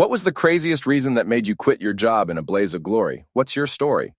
What was the craziest reason that made you quit your job in a blaze of glory? What's your story?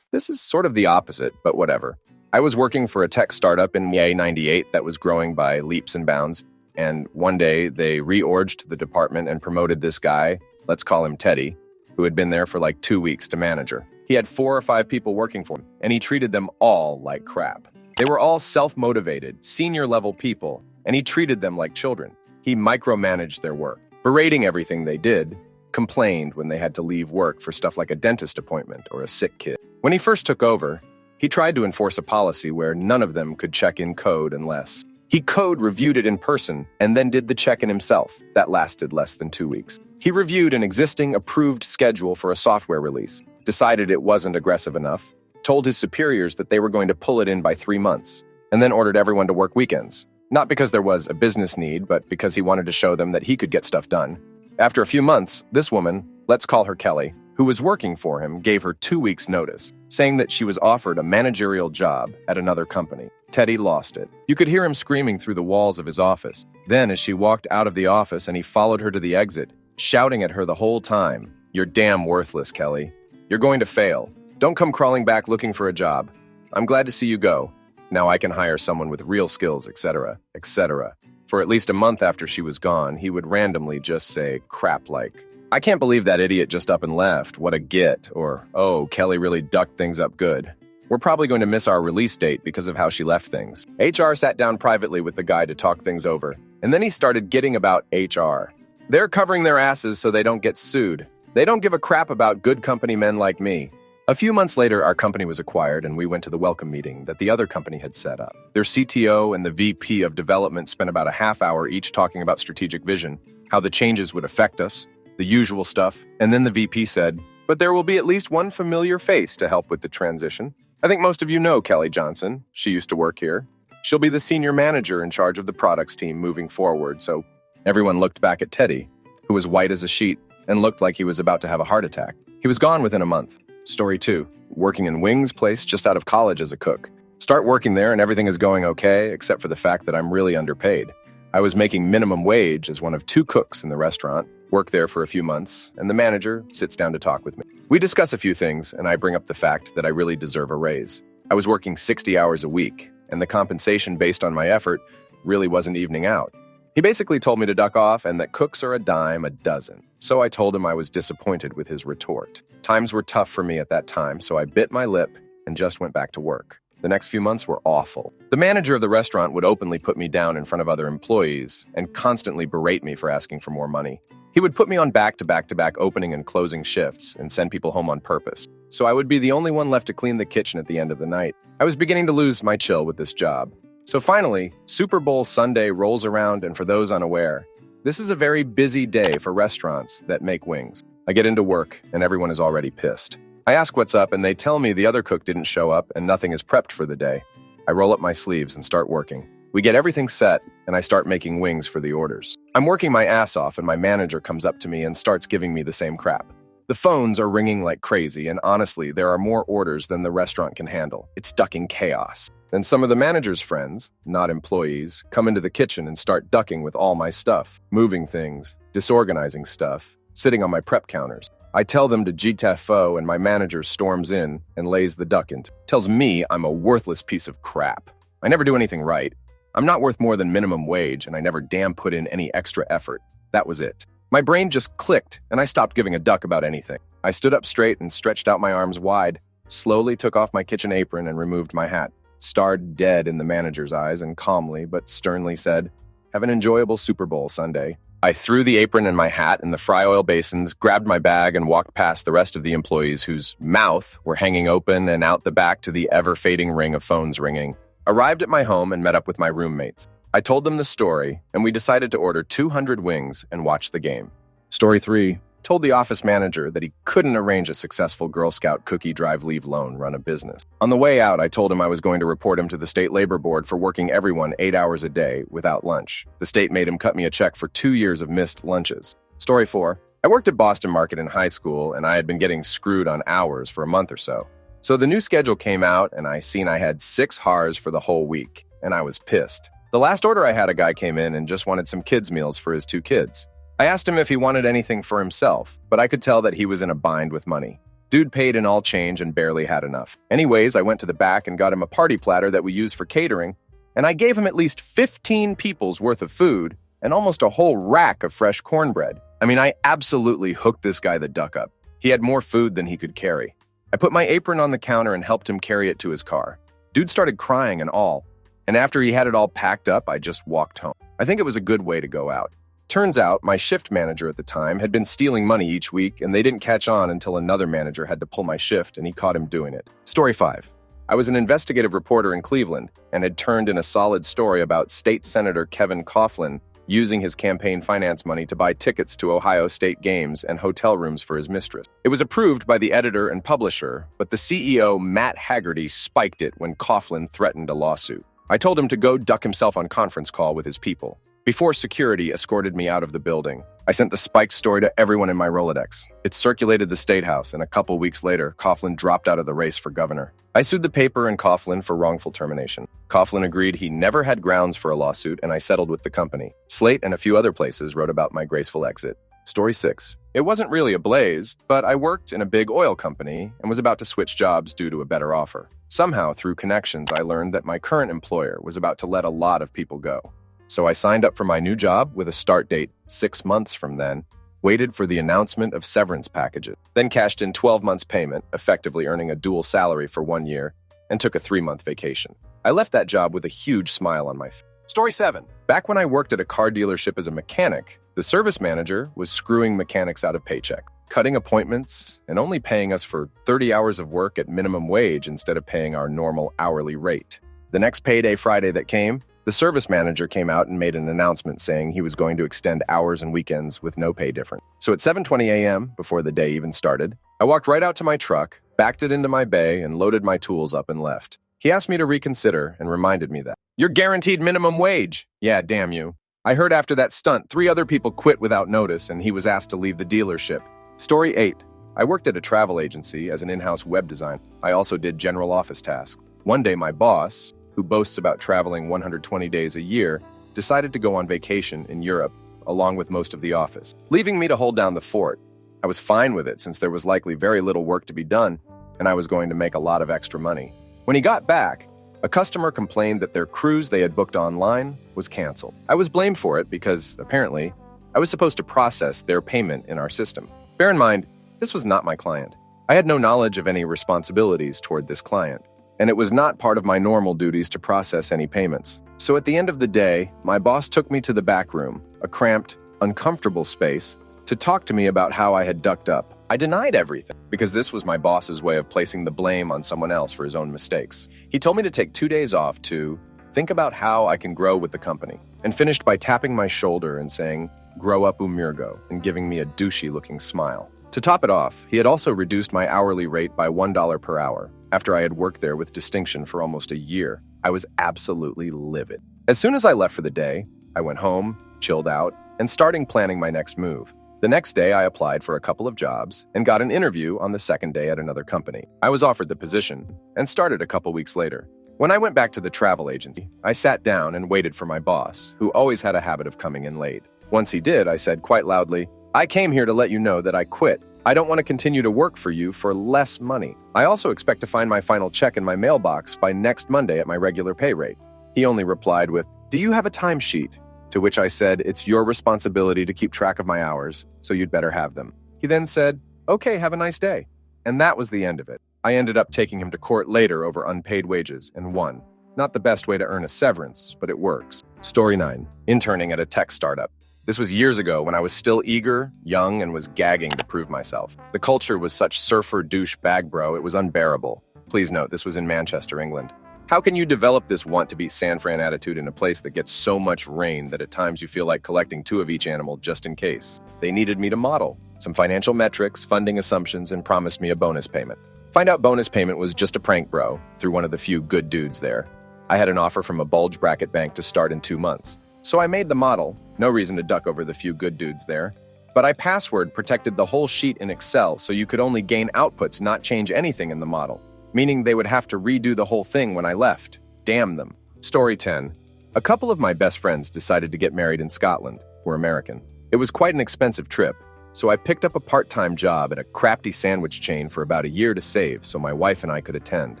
This is sort of the opposite, but whatever. I was working for a tech startup in '98 that was growing by leaps and bounds, and one day they reorged the department and promoted this guy, let's call him Teddy, who had been there for like 2 weeks, to manager. He had 4 or 5 people working for him, and he treated them all like crap. They were all self-motivated, senior-level people, and he treated them like children. He micromanaged their work, berating everything they did, complained when they had to leave work for stuff like a dentist appointment or a sick kid. When he first took over, he tried to enforce a policy where none of them could check in code unless he code reviewed it in person and then did the check-in himself. That lasted less than 2 weeks. He reviewed an existing approved schedule for a software release, decided it wasn't aggressive enough, told his superiors that they were going to pull it in by 3 months, and then ordered everyone to work weekends. Not because there was a business need, but because he wanted to show them that he could get stuff done. After a few months, this woman, let's call her Kelly, who was working for him, gave her 2 weeks' notice, saying that she was offered a managerial job at another company. Teddy lost it. You could hear him screaming through the walls of his office. Then, as she walked out of the office and he followed her to the exit, shouting at her the whole time, "You're damn worthless, Kelly. You're going to fail. Don't come crawling back looking for a job. I'm glad to see you go. Now I can hire someone with real skills, etc., etc." For at least a month after she was gone, he would randomly just say crap like, "I can't believe that idiot just up and left. What a git," or, "Oh, Kelly really ducked things up good. We're probably going to miss our release date because of how she left things." HR sat down privately with the guy to talk things over, and then he started getting about HR. They're covering their asses so they don't get sued. They don't give a crap about good company men like me. A few months later, our company was acquired, and we went to the welcome meeting that the other company had set up. Their CTO and the VP of development spent about a half hour each talking about strategic vision, how the changes would affect us, the usual stuff, and then the VP said, "But there will be at least one familiar face to help with the transition. I think most of you know Kelly Johnson. She used to work here. She'll be the senior manager in charge of the products team moving forward." So everyone looked back at Teddy, who was white as a sheet and looked like he was about to have a heart attack. He was gone within a month. Story 2, working in Wing's place just out of college as a cook. Start working there and everything is going okay, except for the fact that I'm really underpaid. I was making minimum wage as one of 2 cooks in the restaurant, work there for a few months, and the manager sits down to talk with me. We discuss a few things, and I bring up the fact that I really deserve a raise. I was working 60 hours a week, and the compensation based on my effort really wasn't evening out. He basically told me to duck off and that cooks are a dime a dozen. So I told him I was disappointed with his retort. Times were tough for me at that time, so I bit my lip and just went back to work. The next few months were awful. The manager of the restaurant would openly put me down in front of other employees and constantly berate me for asking for more money. He would put me on back-to-back opening and closing shifts and send people home on purpose. So I would be the only one left to clean the kitchen at the end of the night. I was beginning to lose my chill with this job. So finally, Super Bowl Sunday rolls around, and for those unaware, this is a very busy day for restaurants that make wings. I get into work, and everyone is already pissed. I ask what's up, and they tell me the other cook didn't show up and nothing is prepped for the day. I roll up my sleeves and start working. We get everything set, and I start making wings for the orders. I'm working my ass off, and my manager comes up to me and starts giving me the same crap. The phones are ringing like crazy, and honestly, there are more orders than the restaurant can handle. It's ducking chaos. Then some of the manager's friends, not employees, come into the kitchen and start ducking with all my stuff, moving things, disorganizing stuff, sitting on my prep counters. I tell them to GTFO, and my manager storms in and lays the duck into. Tells me I'm a worthless piece of crap. I never do anything right. I'm not worth more than minimum wage, and I never damn put in any extra effort. That was it. My brain just clicked, and I stopped giving a duck about anything. I stood up straight and stretched out my arms wide, slowly took off my kitchen apron and removed my hat, stared dead in the manager's eyes, and calmly but sternly said, "Have an enjoyable Super Bowl Sunday." I threw the apron and my hat in the fry oil basins, grabbed my bag, and walked past the rest of the employees whose mouth were hanging open and out the back to the ever-fading ring of phones ringing. Arrived at my home and met up with my roommates. I told them the story, and we decided to order 200 wings and watch the game. Story 3. Told the office manager that he couldn't arrange a successful Girl Scout cookie drive leave loan run a business. On the way out, I told him I was going to report him to the state labor board for working everyone 8 hours a day without lunch. The state made him cut me a check for 2 years of missed lunches. Story 4. I worked at Boston Market in high school, and I had been getting screwed on hours for a month or so. So the new schedule came out, and I seen I had 6 HARs for the whole week, and I was pissed. The last order I had, a guy came in and just wanted some kids' meals for his 2 kids. I asked him if he wanted anything for himself, but I could tell that he was in a bind with money. Dude paid in all change and barely had enough. Anyways, I went to the back and got him a party platter that we use for catering, and I gave him at least 15 people's worth of food and almost a whole rack of fresh cornbread. I absolutely hooked this guy the duck up. He had more food than he could carry. I put my apron on the counter and helped him carry it to his car. Dude started crying and all, and after he had it all packed up, I just walked home. I think it was a good way to go out. Turns out, my shift manager at the time had been stealing money each week, and they didn't catch on until another manager had to pull my shift, and he caught him doing it. Story 5. I was an investigative reporter in Cleveland and had turned in a solid story about State Senator Kevin Coughlin using his campaign finance money to buy tickets to Ohio State games and hotel rooms for his mistress. It was approved by the editor and publisher, but the CEO, Matt Haggerty, spiked it when Coughlin threatened a lawsuit. I told him to go duck himself on conference call with his people. Before security escorted me out of the building, I sent the spiked story to everyone in my Rolodex. It circulated the State House, and a couple weeks later, Coughlin dropped out of the race for governor. I sued the paper and Coughlin for wrongful termination. Coughlin agreed he never had grounds for a lawsuit, and I settled with the company. Slate and a few other places wrote about my graceful exit. Story 6. It wasn't really a blaze, but I worked in a big oil company and was about to switch jobs due to a better offer. Somehow, through connections, I learned that my current employer was about to let a lot of people go. So I signed up for my new job with a start date 6 months from then, waited for the announcement of severance packages, then cashed in 12 months payment, effectively earning a dual salary for 1 year, and took a 3-month vacation. I left that job with a huge smile on my face. Story 7. Back when I worked at a car dealership as a mechanic, the service manager was screwing mechanics out of paycheck, cutting appointments, and only paying us for 30 hours of work at minimum wage instead of paying our normal hourly rate. The next payday Friday that came, the service manager came out and made an announcement saying he was going to extend hours and weekends with no pay difference. So at 7:20 a.m., before the day even started, I walked right out to my truck, backed it into my bay, and loaded my tools up and left. He asked me to reconsider and reminded me that, "You're guaranteed minimum wage." Yeah, damn you. I heard after that stunt, 3 other people quit without notice, and he was asked to leave the dealership. Story 8. I worked at a travel agency as an in-house web designer. I also did general office tasks. One day, my boss, who boasts about traveling 120 days a year, decided to go on vacation in Europe, along with most of the office, leaving me to hold down the fort. I was fine with it since there was likely very little work to be done, and I was going to make a lot of extra money. When he got back, a customer complained that their cruise they had booked online was canceled. I was blamed for it because, apparently, I was supposed to process their payment in our system. Bear in mind, this was not my client. I had no knowledge of any responsibilities toward this client, and it was not part of my normal duties to process any payments. So at the end of the day, my boss took me to the back room, a cramped, uncomfortable space, to talk to me about how I had ducked up. I denied everything, because this was my boss's way of placing the blame on someone else for his own mistakes. He told me to take 2 days off to think about how I can grow with the company, and finished by tapping my shoulder and saying, "Grow up, Umirgo," and giving me a douchey-looking smile. To top it off, he had also reduced my hourly rate by $1 per hour. After I had worked there with distinction for almost a year, I was absolutely livid. As soon as I left for the day, I went home, chilled out, and started planning my next move. The next day, I applied for a couple of jobs and got an interview on the second day at another company. I was offered the position and started a couple weeks later. When I went back to the travel agency, I sat down and waited for my boss, who always had a habit of coming in late. Once he did, I said quite loudly, "I came here to let you know that I quit. I don't want to continue to work for you for less money. I also expect to find my final check in my mailbox by next Monday at my regular pay rate." He only replied with, "Do you have a timesheet?" To which I said, "It's your responsibility to keep track of my hours, so you'd better have them." He then said, "Okay, have a nice day." And that was the end of it. I ended up taking him to court later over unpaid wages and won. Not the best way to earn a severance, but it works. Story 9. Interning at a tech startup. This was years ago when I was still eager, young, and was gagging to prove myself. The culture was such surfer douche bag bro, it was unbearable. Please note, this was in Manchester, England. How can you develop this want-to-beat San Fran attitude in a place that gets so much rain that at times you feel like collecting 2 of each animal just in case? They needed me to model some financial metrics, funding assumptions, and promised me a bonus payment. Find out bonus payment was just a prank, bro, through one of the few good dudes there. I had an offer from a bulge bracket bank to start in 2 months. So I made the model, no reason to duck over the few good dudes there, but I password protected the whole sheet in Excel so you could only gain outputs, not change anything in the model, meaning they would have to redo the whole thing when I left. Damn them. Story 10. A couple of my best friends decided to get married in Scotland. We're American. It was quite an expensive trip, so I picked up a part-time job at a crafty sandwich chain for about a year to save so my wife and I could attend.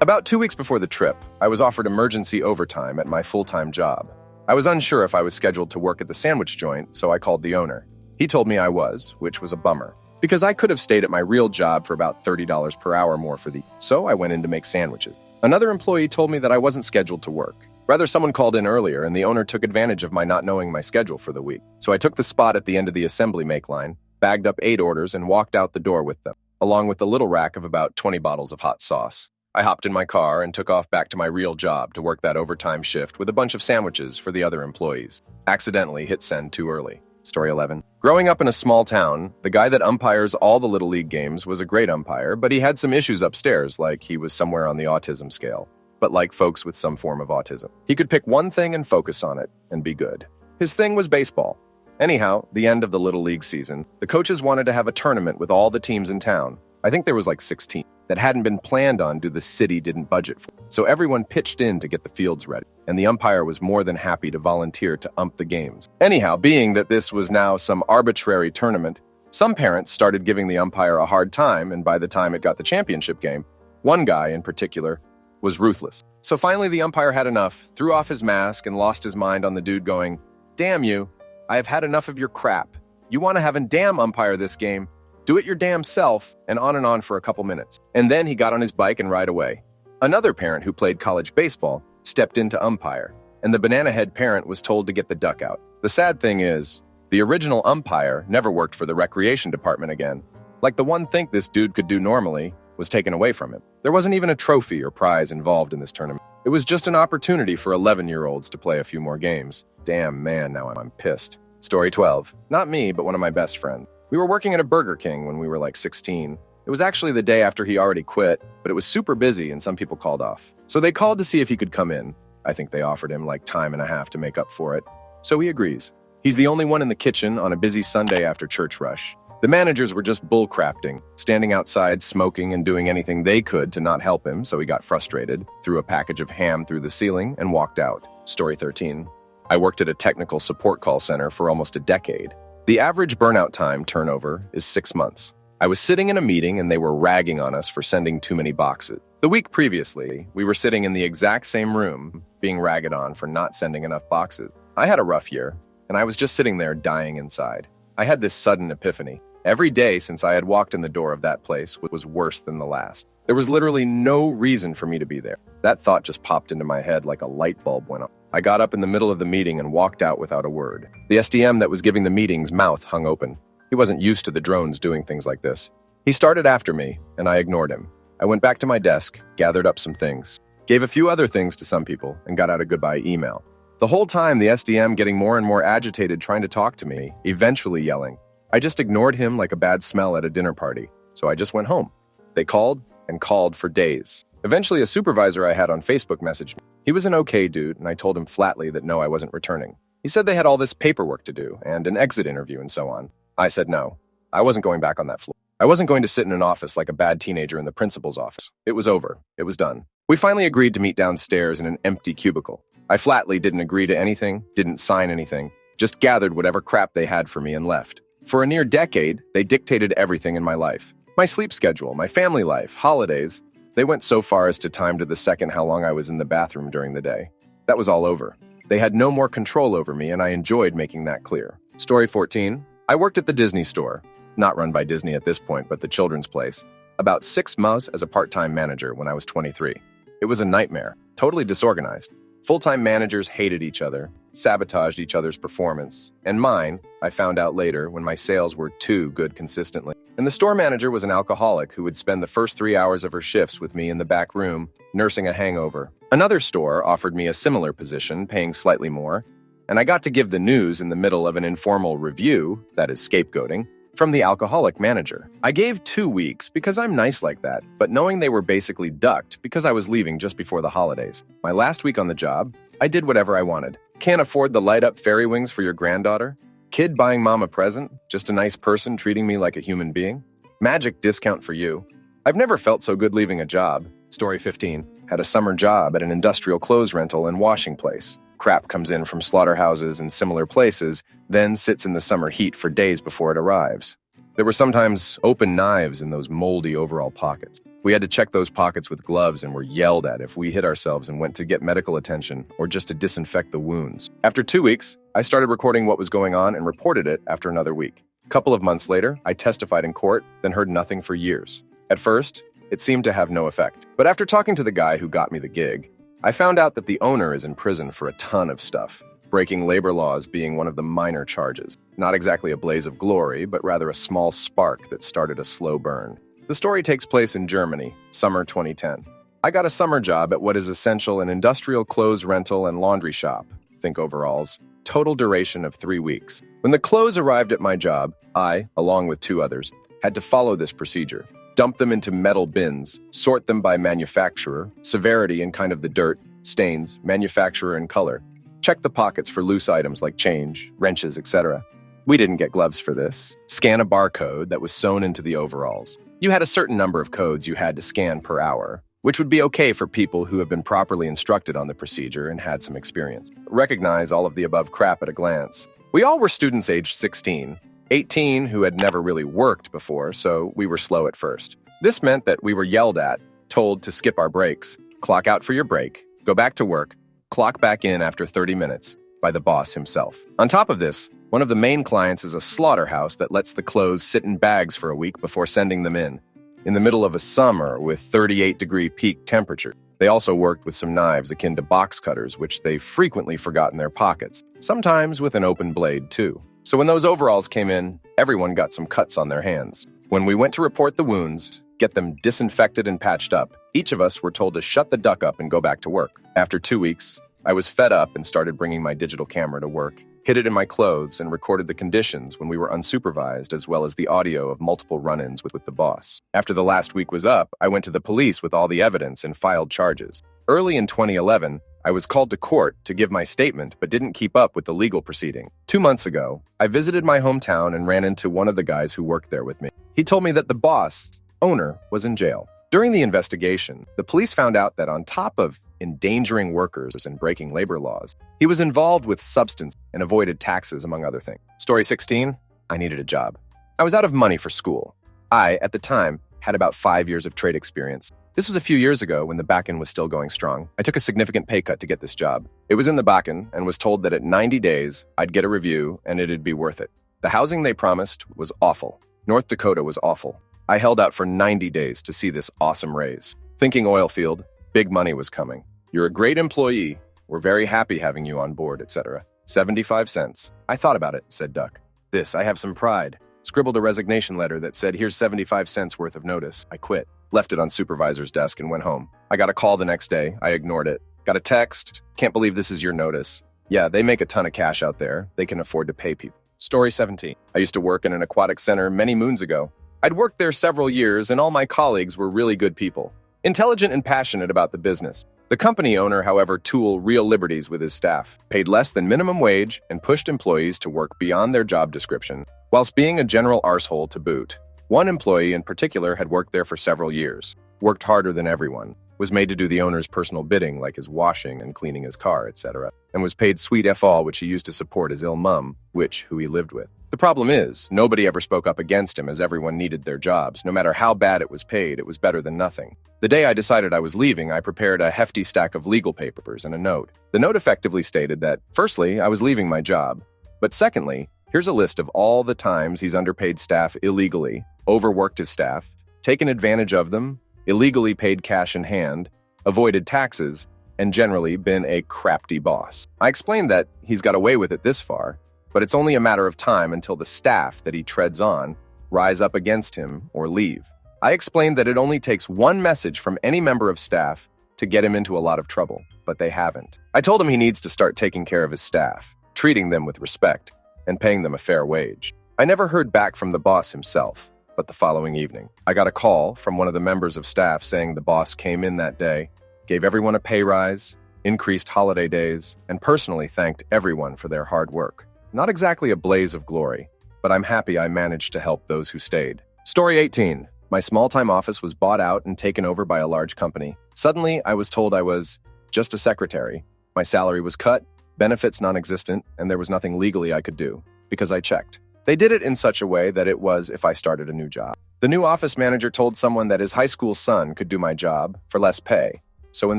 About 2 weeks before the trip, I was offered emergency overtime at my full-time job. I was unsure if I was scheduled to work at the sandwich joint, so I called the owner. He told me I was, which was a bummer, because I could have stayed at my real job for about $30 per hour more so I went in to make sandwiches. Another employee told me that I wasn't scheduled to work. Rather, someone called in earlier, and the owner took advantage of my not knowing my schedule for the week. So I took the spot at the end of the assembly make line, bagged up 8 orders, and walked out the door with them, along with a little rack of about 20 bottles of hot sauce. I hopped in my car and took off back to my real job to work that overtime shift with a bunch of sandwiches for the other employees. Accidentally hit send too early. Story 11. Growing up in a small town, the guy that umpires all the Little League games was a great umpire, but he had some issues upstairs, like he was somewhere on the autism scale. But like folks with some form of autism, he could pick one thing and focus on it and be good. His thing was baseball. Anyhow, the end of the Little League season, the coaches wanted to have a tournament with all the teams in town. I think there was like 16 that hadn't been planned on due the city didn't budget for. So everyone pitched in to get the fields ready, and the umpire was more than happy to volunteer to ump the games. Anyhow, being that this was now some arbitrary tournament, some parents started giving the umpire a hard time, and by the time it got the championship game, one guy in particular was ruthless. So finally the umpire had enough, threw off his mask, and lost his mind on the dude going, "Damn you, I have had enough of your crap. You want to have a damn umpire this game? Do it your damn self," and on for a couple minutes. And then he got on his bike and ride away. Another parent who played college baseball stepped in to umpire, and the banana-head parent was told to get the duck out. The sad thing is, the original umpire never worked for the recreation department again. Like the one thing this dude could do normally was taken away from him. There wasn't even a trophy or prize involved in this tournament. It was just an opportunity for 11-year-olds to play a few more games. Damn man, now I'm pissed. Story 12. Not me, but one of my best friends. We were working at a Burger King when we were like 16. It was actually the day after he already quit, but it was super busy and some people called off. So they called to see if he could come in. I think they offered him like time and a half to make up for it. So he agrees. He's the only one in the kitchen on a busy Sunday after church rush. The managers were just bullcrafting, standing outside, smoking, and doing anything they could to not help him, so he got frustrated, threw a package of ham through the ceiling, and walked out. Story 13. I worked at a technical support call center for almost a decade. The average burnout time turnover is 6 months. I was sitting in a meeting and they were ragging on us for sending too many boxes. The week previously, we were sitting in the exact same room, being ragged on for not sending enough boxes. I had a rough year, and I was just sitting there dying inside. I had this sudden epiphany. Every day since I had walked in the door of that place was worse than the last. There was literally no reason for me to be there. That thought just popped into my head like a light bulb went on. I got up in the middle of the meeting and walked out without a word. The SDM that was giving the meeting's mouth hung open. He wasn't used to the drones doing things like this. He started after me, and I ignored him. I went back to my desk, gathered up some things, gave a few other things to some people, and got out a goodbye email. The whole time, the SDM getting more and more agitated trying to talk to me, eventually yelling. I just ignored him like a bad smell at a dinner party, so I just went home. They called and called for days. Eventually, a supervisor I had on Facebook messaged me. He was an okay dude, and I told him flatly that no, I wasn't returning. He said they had all this paperwork to do, and an exit interview and so on. I said no. I wasn't going back on that floor. I wasn't going to sit in an office like a bad teenager in the principal's office. It was over. It was done. We finally agreed to meet downstairs in an empty cubicle. I flatly didn't agree to anything, didn't sign anything, just gathered whatever crap they had for me and left. For a near decade, they dictated everything in my life. My sleep schedule, my family life, holidays. They went so far as to time to the second how long I was in the bathroom during the day. That was all over. They had no more control over me, and I enjoyed making that clear. Story 14. I worked at the Disney store. Not run by Disney at this point, but the children's place. About 6 months as a part-time manager when I was 23. It was a nightmare. Totally disorganized. Full-time managers hated each other, sabotaged each other's performance, and mine, I found out later when my sales were too good consistently. And the store manager was an alcoholic who would spend the first 3 hours of her shifts with me in the back room, nursing a hangover. Another store offered me a similar position, paying slightly more, and I got to give the news in the middle of an informal review, that is scapegoating, from the alcoholic manager. I gave 2 weeks because I'm nice like that, but knowing they were basically ducked because I was leaving just before the holidays. My last week on the job, I did whatever I wanted. Can't afford the light-up fairy wings for your granddaughter? Kid buying mom a present? Just a nice person treating me like a human being? Magic discount for you. I've never felt so good leaving a job. Story 15. Had a summer job at an industrial clothes rental and washing place. Crap comes in from slaughterhouses and similar places, then sits in the summer heat for days before it arrives. There were sometimes open knives in those moldy overall pockets. We had to check those pockets with gloves and were yelled at if we hit ourselves and went to get medical attention or just to disinfect the wounds. After 2 weeks, I started recording what was going on and reported it after another week. A couple of months later, I testified in court, then heard nothing for years. At first, it seemed to have no effect. But after talking to the guy who got me the gig, I found out that the owner is in prison for a ton of stuff, breaking labor laws being one of the minor charges. Not exactly a blaze of glory, but rather a small spark that started a slow burn. The story takes place in Germany, summer 2010. I got a summer job at what is essential an industrial clothes rental and laundry shop, think overalls, total duration of 3 weeks. When the clothes arrived at my job, I, along with 2 others, had to follow this procedure. Dump them into metal bins, sort them by manufacturer, severity and kind of the dirt, stains, manufacturer and color. Check the pockets for loose items like change, wrenches, etc. We didn't get gloves for this. Scan a barcode that was sewn into the overalls. You had a certain number of codes you had to scan per hour, which would be okay for people who have been properly instructed on the procedure and had some experience. Recognize all of the above crap at a glance. We all were students aged 16, 18 who had never really worked before, so we were slow at first. This meant that we were yelled at, told to skip our breaks, clock out for your break, go back to work, clock back in after 30 minutes by the boss himself. On top of this, one of the main clients is a slaughterhouse that lets the clothes sit in bags for a week before sending them in the middle of a summer with 38-degree peak temperature. They also worked with some knives akin to box cutters, which they frequently forgot in their pockets, sometimes with an open blade too. So when those overalls came in, everyone got some cuts on their hands. When we went to report the wounds, get them disinfected and patched up, each of us were told to shut the duck up and go back to work. After 2 weeks, I was fed up and started bringing my digital camera to work, hid it in my clothes, and recorded the conditions when we were unsupervised, as well as the audio of multiple run-ins with the boss. After the last week was up, I went to the police with all the evidence and filed charges. Early in 2011, I was called to court to give my statement, but didn't keep up with the legal proceeding. 2 months ago, I visited my hometown and ran into one of the guys who worked there with me. He told me that the boss, owner, was in jail. During the investigation, the police found out that on top of endangering workers and breaking labor laws, he was involved with substance and avoided taxes, among other things. Story 16, I needed a job. I was out of money for school. I, at the time, had about 5 years of trade experience. This was a few years ago when the Bakken was still going strong. I took a significant pay cut to get this job. It was in the Bakken and was told that at 90 days, I'd get a review and it'd be worth it. The housing they promised was awful. North Dakota was awful. I held out for 90 days to see this awesome raise. Thinking oil field, big money was coming. You're a great employee. We're very happy having you on board, etc. 75 cents. I thought about it, said Duck. I have some pride. Scribbled a resignation letter that said, here's 75 cents worth of notice. I quit. Left it on supervisor's desk and went home. I got a call the next day. I ignored it. Got a text. Can't believe this is your notice. Yeah, they make a ton of cash out there. They can afford to pay people. Story 17. I used to work in an aquatic center many moons ago. I'd worked there several years and all my colleagues were really good people. Intelligent and passionate about the business. The company owner, however, took real liberties with his staff, paid less than minimum wage, and pushed employees to work beyond their job description, whilst being a general arsehole to boot. One employee in particular had worked there for several years, worked harder than everyone, was made to do the owner's personal bidding like his washing and cleaning his car, etc., and was paid sweet F-all which he used to support his ill mum, who he lived with. The problem is, nobody ever spoke up against him as everyone needed their jobs. No matter how bad it was paid, it was better than nothing. The day I decided I was leaving, I prepared a hefty stack of legal papers and a note. The note effectively stated that, firstly, I was leaving my job, but secondly, here's a list of all the times he's underpaid staff illegally, overworked his staff, taken advantage of them, illegally paid cash in hand, avoided taxes, and generally been a crafty boss. I explained that he's got away with it this far, but it's only a matter of time until the staff that he treads on rise up against him or leave. I explained that it only takes one message from any member of staff to get him into a lot of trouble, but they haven't. I told him he needs to start taking care of his staff, treating them with respect, and paying them a fair wage. I never heard back from the boss himself, but the following evening, I got a call from one of the members of staff saying the boss came in that day, gave everyone a pay rise, increased holiday days, and personally thanked everyone for their hard work. Not exactly a blaze of glory, but I'm happy I managed to help those who stayed. Story 18. My small-time office was bought out and taken over by a large company. Suddenly, I was told I was just a secretary. My salary was cut, benefits non-existent, and there was nothing legally I could do, because I checked. They did it in such a way that it was if I started a new job. The new office manager told someone that his high school son could do my job for less pay, so in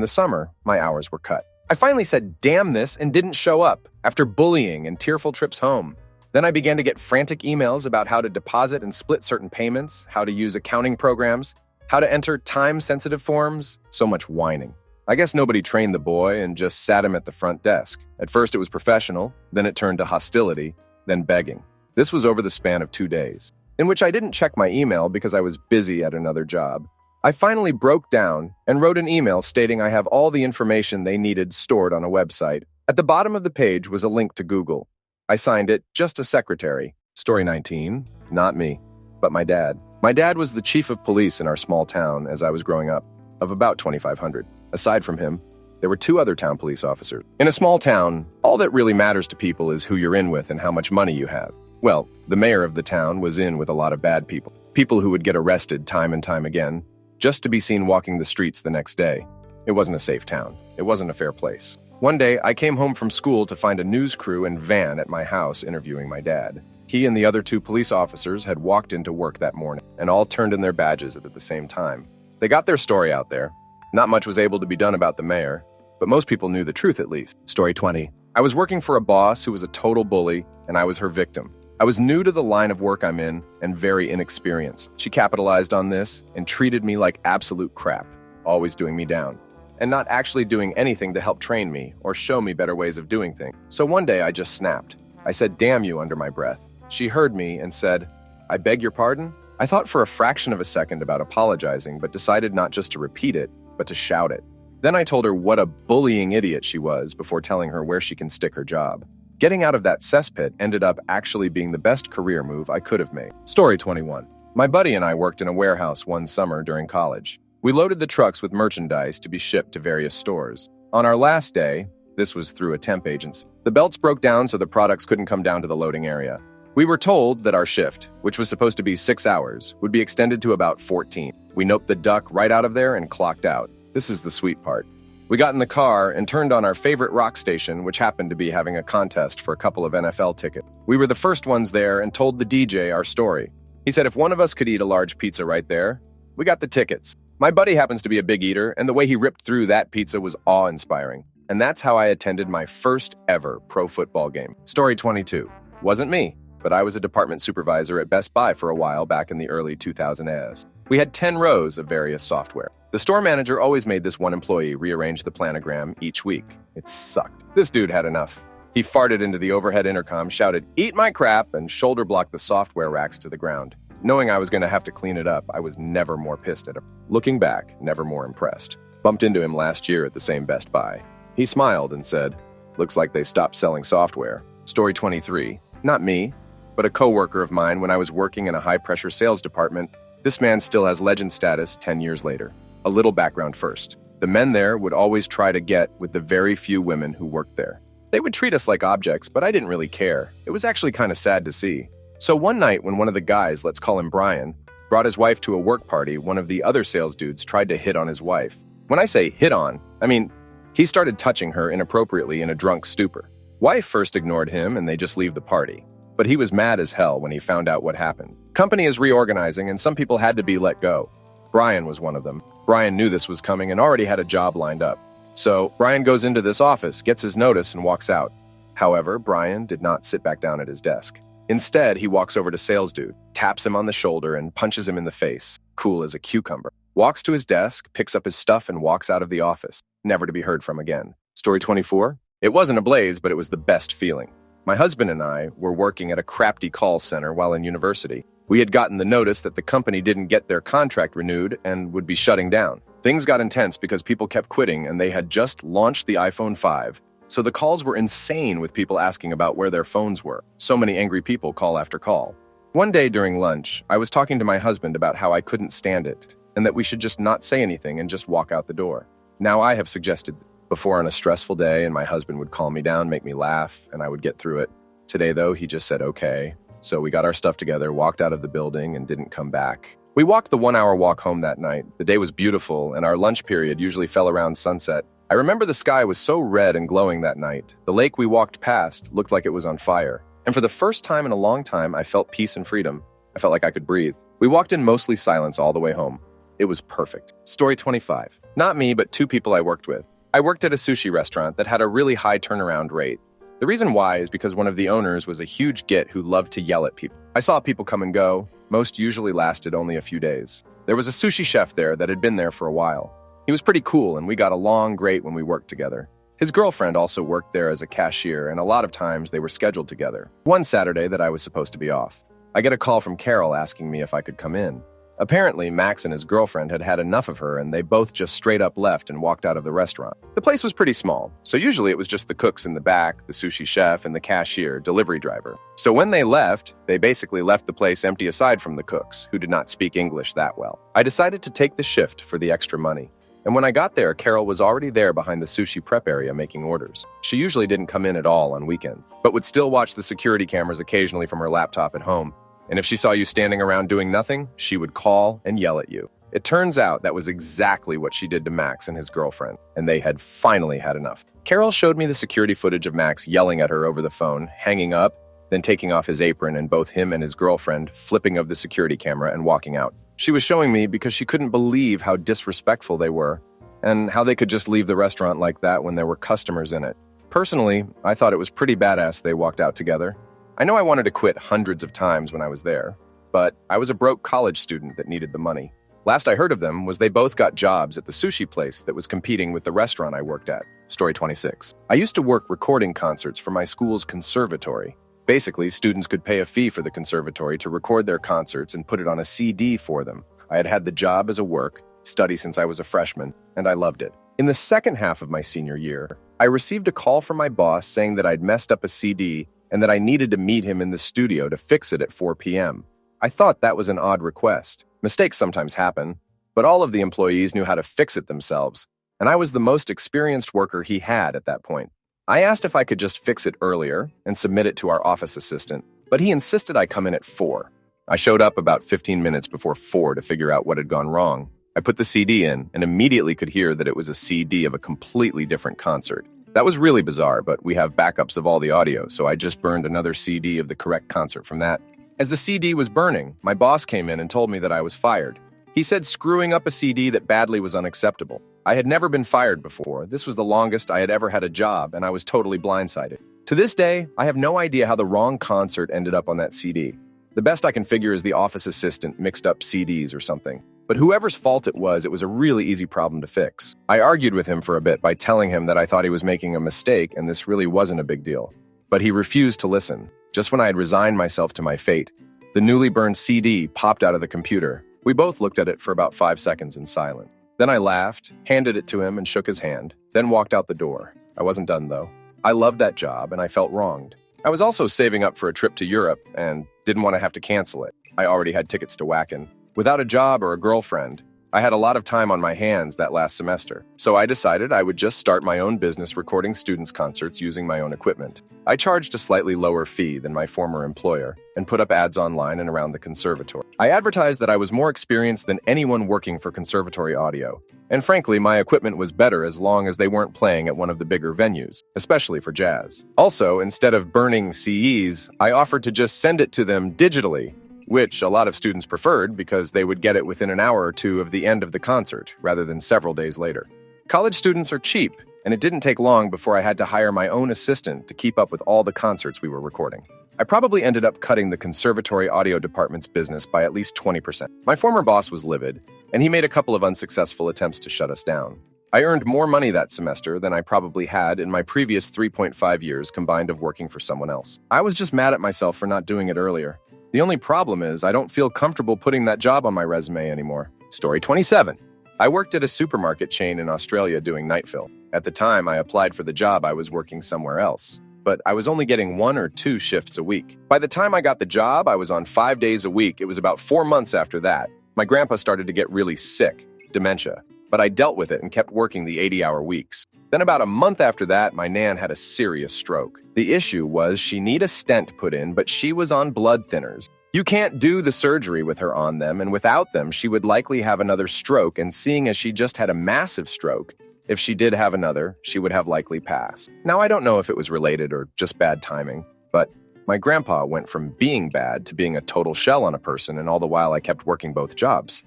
the summer, my hours were cut. I finally said, damn this, and didn't show up, after bullying and tearful trips home. Then I began to get frantic emails about how to deposit and split certain payments, how to use accounting programs, how to enter time-sensitive forms, so much whining. I guess nobody trained the boy and just sat him at the front desk. At first it was professional, then it turned to hostility, then begging. This was over the span of 2 days, in which I didn't check my email because I was busy at another job. I finally broke down and wrote an email stating I have all the information they needed stored on a website. At the bottom of the page was a link to Google. I signed it, just a secretary. Story 19, not me, but my dad. My dad was the chief of police in our small town as I was growing up, of about 2,500. Aside from him, there were 2 other town police officers. In a small town, all that really matters to people is who you're in with and how much money you have. Well, the mayor of the town was in with a lot of bad people. People who would get arrested time and time again, just to be seen walking the streets the next day. It wasn't a safe town. It wasn't a fair place. One day, I came home from school to find a news crew and van at my house interviewing my dad. He and the other 2 police officers had walked into work that morning and all turned in their badges at the same time. They got their story out there. Not much was able to be done about the mayor, but most people knew the truth at least. Story 20. I was working for a boss who was a total bully, and I was her victim. I was new to the line of work I'm in and very inexperienced. She capitalized on this and treated me like absolute crap, always doing me down, and not actually doing anything to help train me or show me better ways of doing things. So one day I just snapped. I said, damn you, under my breath. She heard me and said, I beg your pardon? I thought for a fraction of a second about apologizing, but decided not just to repeat it, but to shout it. Then I told her what a bullying idiot she was before telling her where she can stick her job. Getting out of that cesspit ended up actually being the best career move I could have made. Story 21. My buddy and I worked in a warehouse one summer during college. We loaded the trucks with merchandise to be shipped to various stores. On our last day, this was through a temp agency, the belts broke down so the products couldn't come down to the loading area. We were told that our shift, which was supposed to be 6 hours, would be extended to about 14. We noped the duck right out of there and clocked out. This is the sweet part. We got in the car and turned on our favorite rock station, which happened to be having a contest for a couple of NFL tickets. We were the first ones there and told the DJ our story. He said if one of us could eat a large pizza right there, we got the tickets. My buddy happens to be a big eater, and the way he ripped through that pizza was awe-inspiring. And that's how I attended my first ever pro football game. Story 22. Wasn't me, but I was a department supervisor at Best Buy for a while back in the early 2000s. We had 10 rows of various software. The store manager always made this one employee rearrange the planogram each week. It sucked. This dude had enough. He farted into the overhead intercom, shouted, "Eat my crap," and shoulder-blocked the software racks to the ground. Knowing I was going to have to clean it up, I was never more pissed at him. Looking back, never more impressed. Bumped into him last year at the same Best Buy. He smiled and said, "Looks like they stopped selling software." Story 23. Not me, but a coworker of mine when I was working in a high-pressure sales department. This man still has legend status 10 years later. A little background first. The men there would always try to get with the very few women who worked there. They would treat us like objects, but I didn't really care. It was actually kind of sad to see. So one night when one of the guys, let's call him Brian, brought his wife to a work party, one of the other sales dudes tried to hit on his wife. When I say hit on, I mean he started touching her inappropriately in a drunk stupor. Wife first ignored him and they just leave the party. But he was mad as hell when he found out what happened. Company is reorganizing and some people had to be let go. Brian was one of them. Brian knew this was coming and already had a job lined up. So Brian goes into this office, gets his notice, and walks out. However, Brian did not sit back down at his desk. Instead, he walks over to sales dude, taps him on the shoulder, and punches him in the face, cool as a cucumber. Walks to his desk, picks up his stuff, and walks out of the office, never to be heard from again. Story 24. It wasn't a blaze, but it was the best feeling. My husband and I were working at a crafty call center while in university. We had gotten the notice that the company didn't get their contract renewed and would be shutting down. Things got intense because people kept quitting and they had just launched the iPhone 5. So the calls were insane with people asking about where their phones were. So many angry people call after call. One day during lunch, I was talking to my husband about how I couldn't stand it and that we should just not say anything and just walk out the door. Now I have suggested before on a stressful day and my husband would calm me down, make me laugh, and I would get through it. Today though, he just said okay. So we got our stuff together, walked out of the building, and didn't come back. We walked the 1-hour walk home that night. The day was beautiful, and our lunch period usually fell around sunset. I remember the sky was so red and glowing that night. The lake we walked past looked like it was on fire. And for the first time in a long time, I felt peace and freedom. I felt like I could breathe. We walked in mostly silence all the way home. It was perfect. Story 25. Not me, but two people I worked with. I worked at a sushi restaurant that had a really high turnaround rate. The reason why is because one of the owners was a huge git who loved to yell at people. I saw people come and go. Most usually lasted only a few days. There was a sushi chef there that had been there for a while. He was pretty cool, and we got along great when we worked together. His girlfriend also worked there as a cashier, and a lot of times they were scheduled together. One Saturday that I was supposed to be off, I get a call from Carol asking me if I could come in. Apparently, Max and his girlfriend had had enough of her, and they both just straight up left and walked out of the restaurant. The place was pretty small, so usually it was just the cooks in the back, the sushi chef, and the cashier, delivery driver. So when they left, they basically left the place empty aside from the cooks, who did not speak English that well. I decided to take the shift for the extra money. And when I got there, Carol was already there behind the sushi prep area making orders. She usually didn't come in at all on weekends, but would still watch the security cameras occasionally from her laptop at home. And if she saw you standing around doing nothing, she would call and yell at you. It turns out that was exactly what she did to Max and his girlfriend, and they had finally had enough. Carol showed me the security footage of Max yelling at her over the phone, hanging up, then taking off his apron, and both him and his girlfriend flipping of the security camera and walking out. She was showing me because she couldn't believe how disrespectful they were, and how they could just leave the restaurant like that when there were customers in it. Personally, I thought it was pretty badass they walked out together. I know I wanted to quit hundreds of times when I was there, but I was a broke college student that needed the money. Last I heard of them was they both got jobs at the sushi place that was competing with the restaurant I worked at. Story 26. I used to work recording concerts for my school's Conservatory. Basically, students could pay a fee for the Conservatory to record their concerts and put it on a CD for them. I had had the job as a study since I was a freshman, and I loved it. In the second half of my senior year, I received a call from my boss saying that I'd messed up a CD and that I needed to meet him in the studio to fix it at 4 p.m. I thought that was an odd request. Mistakes sometimes happen, but all of the employees knew how to fix it themselves, and I was the most experienced worker he had at that point. I asked if I could just fix it earlier and submit it to our office assistant, but he insisted I come in at 4. I showed up about 15 minutes before 4 to figure out what had gone wrong. I put the CD in and immediately could hear that it was a CD of a completely different concert. That was really bizarre, but we have backups of all the audio, so I just burned another CD of the correct concert from that. As the CD was burning, my boss came in and told me that I was fired. He said screwing up a CD that badly was unacceptable. I had never been fired before. This was the longest I had ever had a job, and I was totally blindsided. To this day, I have no idea how the wrong concert ended up on that CD. The best I can figure is the office assistant mixed up CDs or something. But whoever's fault it was a really easy problem to fix. I argued with him for a bit by telling him that I thought he was making a mistake and this really wasn't a big deal. But he refused to listen. Just when I had resigned myself to my fate, the newly burned CD popped out of the computer. We both looked at it for about 5 seconds in silence. Then I laughed, handed it to him and shook his hand, then walked out the door. I wasn't done though. I loved that job and I felt wronged. I was also saving up for a trip to Europe and didn't want to have to cancel it. I already had tickets to Wacken. Without a job or a girlfriend, I had a lot of time on my hands that last semester, so I decided I would just start my own business recording students' concerts using my own equipment. I charged a slightly lower fee than my former employer and put up ads online and around the Conservatory. I advertised that I was more experienced than anyone working for Conservatory Audio, and frankly, my equipment was better as long as they weren't playing at one of the bigger venues, especially for jazz. Also, instead of burning CEs, I offered to just send it to them digitally, which a lot of students preferred because they would get it within an hour or two of the end of the concert, rather than several days later. College students are cheap, and it didn't take long before I had to hire my own assistant to keep up with all the concerts we were recording. I probably ended up cutting the Conservatory audio department's business by at least 20%. My former boss was livid, and he made a couple of unsuccessful attempts to shut us down. I earned more money that semester than I probably had in my previous 3.5 years combined of working for someone else. I was just mad at myself for not doing it earlier. The only problem is I don't feel comfortable putting that job on my resume anymore. Story 27. I worked at a supermarket chain in Australia doing night fill. At the time I applied for the job, I was working somewhere else, but I was only getting 1 or 2 shifts a week. By the time I got the job, I was on 5 days a week. It was about 4 months after that. My grandpa started to get really sick, dementia, but I dealt with it and kept working the 80-hour weeks. Then about a month after that, my nan had a serious stroke. The issue was she needed a stent put in, but she was on blood thinners. You can't do the surgery with her on them, and without them, she would likely have another stroke, and seeing as she just had a massive stroke, If she did have another, she would have likely passed. Now, I don't know if it was related or just bad timing, but my grandpa went from being bad to being a total shell on a person, and all the while I kept working both jobs.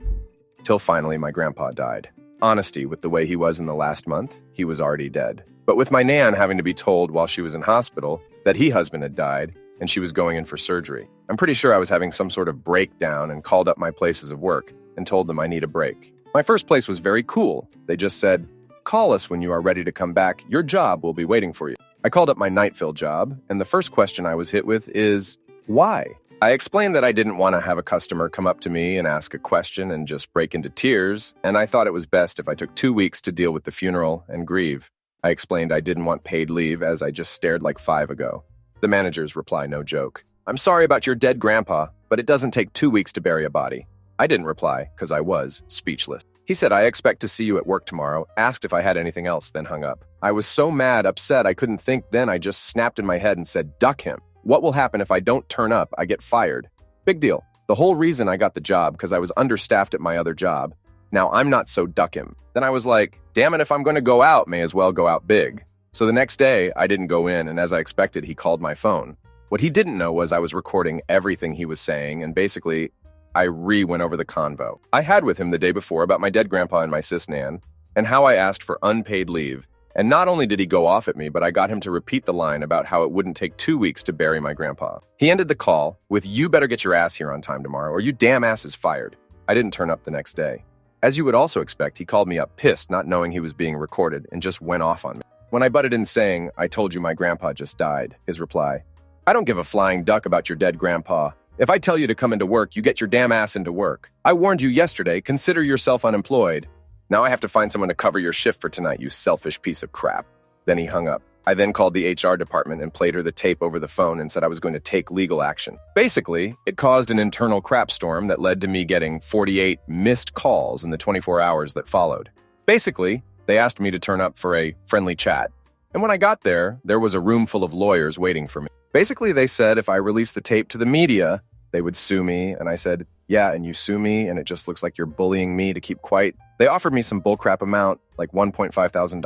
Till finally my grandpa died. Honesty, with the way he was in the last month, he was already dead. But with my nan having to be told while she was in hospital that her husband had died and she was going in for surgery, I'm pretty sure I was having some sort of breakdown and called up my places of work and told them I need a break. My first place was very cool. They just said, "Call us when you are ready to come back. Your job will be waiting for you." I called up my night-fill job, and the first question I was hit with is, why? I explained that I didn't want to have a customer come up to me and ask a question and just break into tears, and I thought it was best if I took 2 weeks to deal with the funeral and grieve. I explained I didn't want paid leave as I just stared like 5 ago. The manager's reply, no joke. "I'm sorry about your dead grandpa, but it doesn't take 2 weeks to bury a body." I didn't reply because I was speechless. He said, "I expect to see you at work tomorrow," asked if I had anything else, then hung up. I was so mad, upset, I couldn't think then. I just snapped in my head and said, "Duck him. What will happen if I don't turn up? I get fired." Big deal. The whole reason I got the job because I was understaffed at my other job. Now I'm not, so duck him. Then I was like, damn it, if I'm going to go out, may as well go out big. So the next day, I didn't go in, and as I expected, he called my phone. What he didn't know was I was recording everything he was saying, and basically, I went over the convo I had with him the day before about my dead grandpa and my sis Nan, and how I asked for unpaid leave. And not only did he go off at me, but I got him to repeat the line about how it wouldn't take 2 weeks to bury my grandpa. He ended the call with, "You better get your ass here on time tomorrow, or you damn ass is fired." I didn't turn up the next day. As you would also expect, he called me up pissed, not knowing he was being recorded, and just went off on me. When I butted in saying, "I told you my grandpa just died," his reply, "I don't give a flying duck about your dead grandpa. If I tell you to come into work, you get your damn ass into work. I warned you yesterday, consider yourself unemployed. Now I have to find someone to cover your shift for tonight, you selfish piece of crap." Then he hung up. I then called the HR department and played her the tape over the phone and said I was going to take legal action. Basically, it caused an internal crap storm that led to me getting 48 missed calls in the 24 hours that followed. Basically, they asked me to turn up for a friendly chat. And when I got there, there was a room full of lawyers waiting for me. Basically, they said if I released the tape to the media, they would sue me, and I said, "Yeah, and you sue me, and it just looks like you're bullying me to keep quiet." They offered me some bullcrap amount, like $1.5 thousand.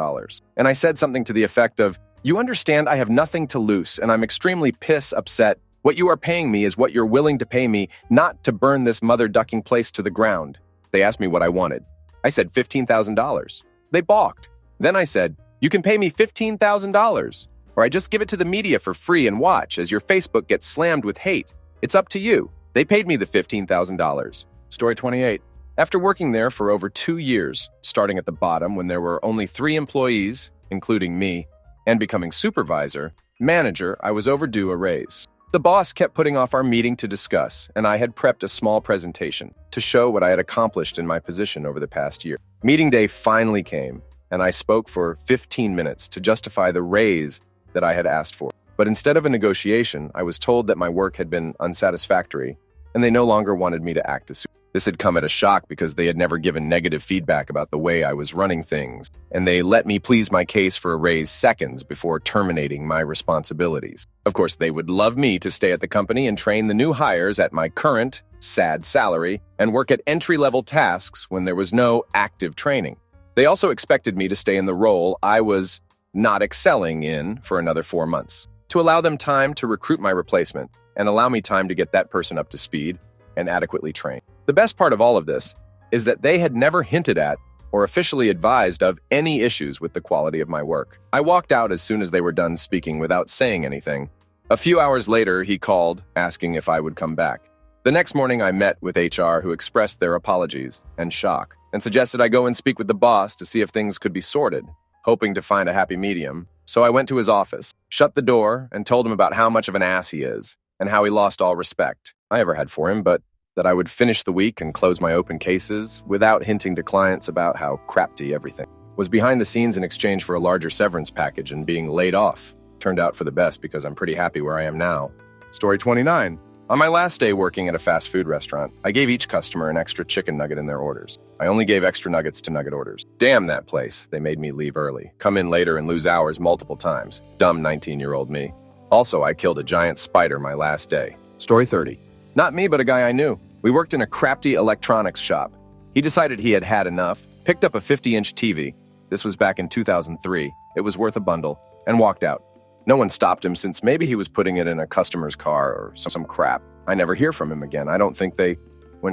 And I said something to the effect of, "You understand I have nothing to lose, and I'm extremely upset. What you are paying me is what you're willing to pay me, not to burn this mother-ducking place to the ground." They asked me what I wanted. I said $15,000. They balked. Then I said, "You can pay me $15,000, or I just give it to the media for free and watch as your Facebook gets slammed with hate. It's up to you." They paid me the $15,000. Story 28. After working there for over 2 years, starting at the bottom when there were only 3 employees, including me, and becoming supervisor, manager, I was overdue a raise. The boss kept putting off our meeting to discuss, and I had prepped a small presentation to show what I had accomplished in my position over the past year. Meeting day finally came, and I spoke for 15 minutes to justify the raise that I had asked for. But instead of a negotiation, I was told that my work had been unsatisfactory, and they no longer wanted me to act as supervisor. This had come at a shock because they had never given negative feedback about the way I was running things, and they let me please my case for a raise seconds before terminating my responsibilities. Of course, they would love me to stay at the company and train the new hires at my current, sad salary, and work at entry-level tasks when there was no active training. They also expected me to stay in the role I was not excelling in for another 4 months, to allow them time to recruit my replacement and allow me time to get that person up to speed and adequately trained. The best part of all of this is that they had never hinted at or officially advised of any issues with the quality of my work. I walked out as soon as they were done speaking without saying anything. A few hours later, he called, asking if I would come back. The next morning, I met with HR, who expressed their apologies and shock, and suggested I go and speak with the boss to see if things could be sorted, hoping to find a happy medium. So I went to his office, shut the door, and told him about how much of an ass he is, and how he lost all respect I ever had for him, but that I would finish the week and close my open cases without hinting to clients about how crapty everything was behind the scenes in exchange for a larger severance package and being laid off. Turned out for the best because I'm pretty happy where I am now. Story 29. On my last day working at a fast food restaurant, I gave each customer an extra chicken nugget in their orders. I only gave extra nuggets to nugget orders. Damn that place. They made me leave early, come in later and lose hours multiple times. Dumb 19-year-old me. Also, I killed a giant spider my last day. Story 30. Not me, but a guy I knew. We worked in a crafty electronics shop. He decided he had had enough, picked up a 50-inch TV, This was back in 2003. It was worth a bundle, and walked out. No one stopped him since maybe he was putting it in a customer's car or some crap. I never hear from him again. I don't think they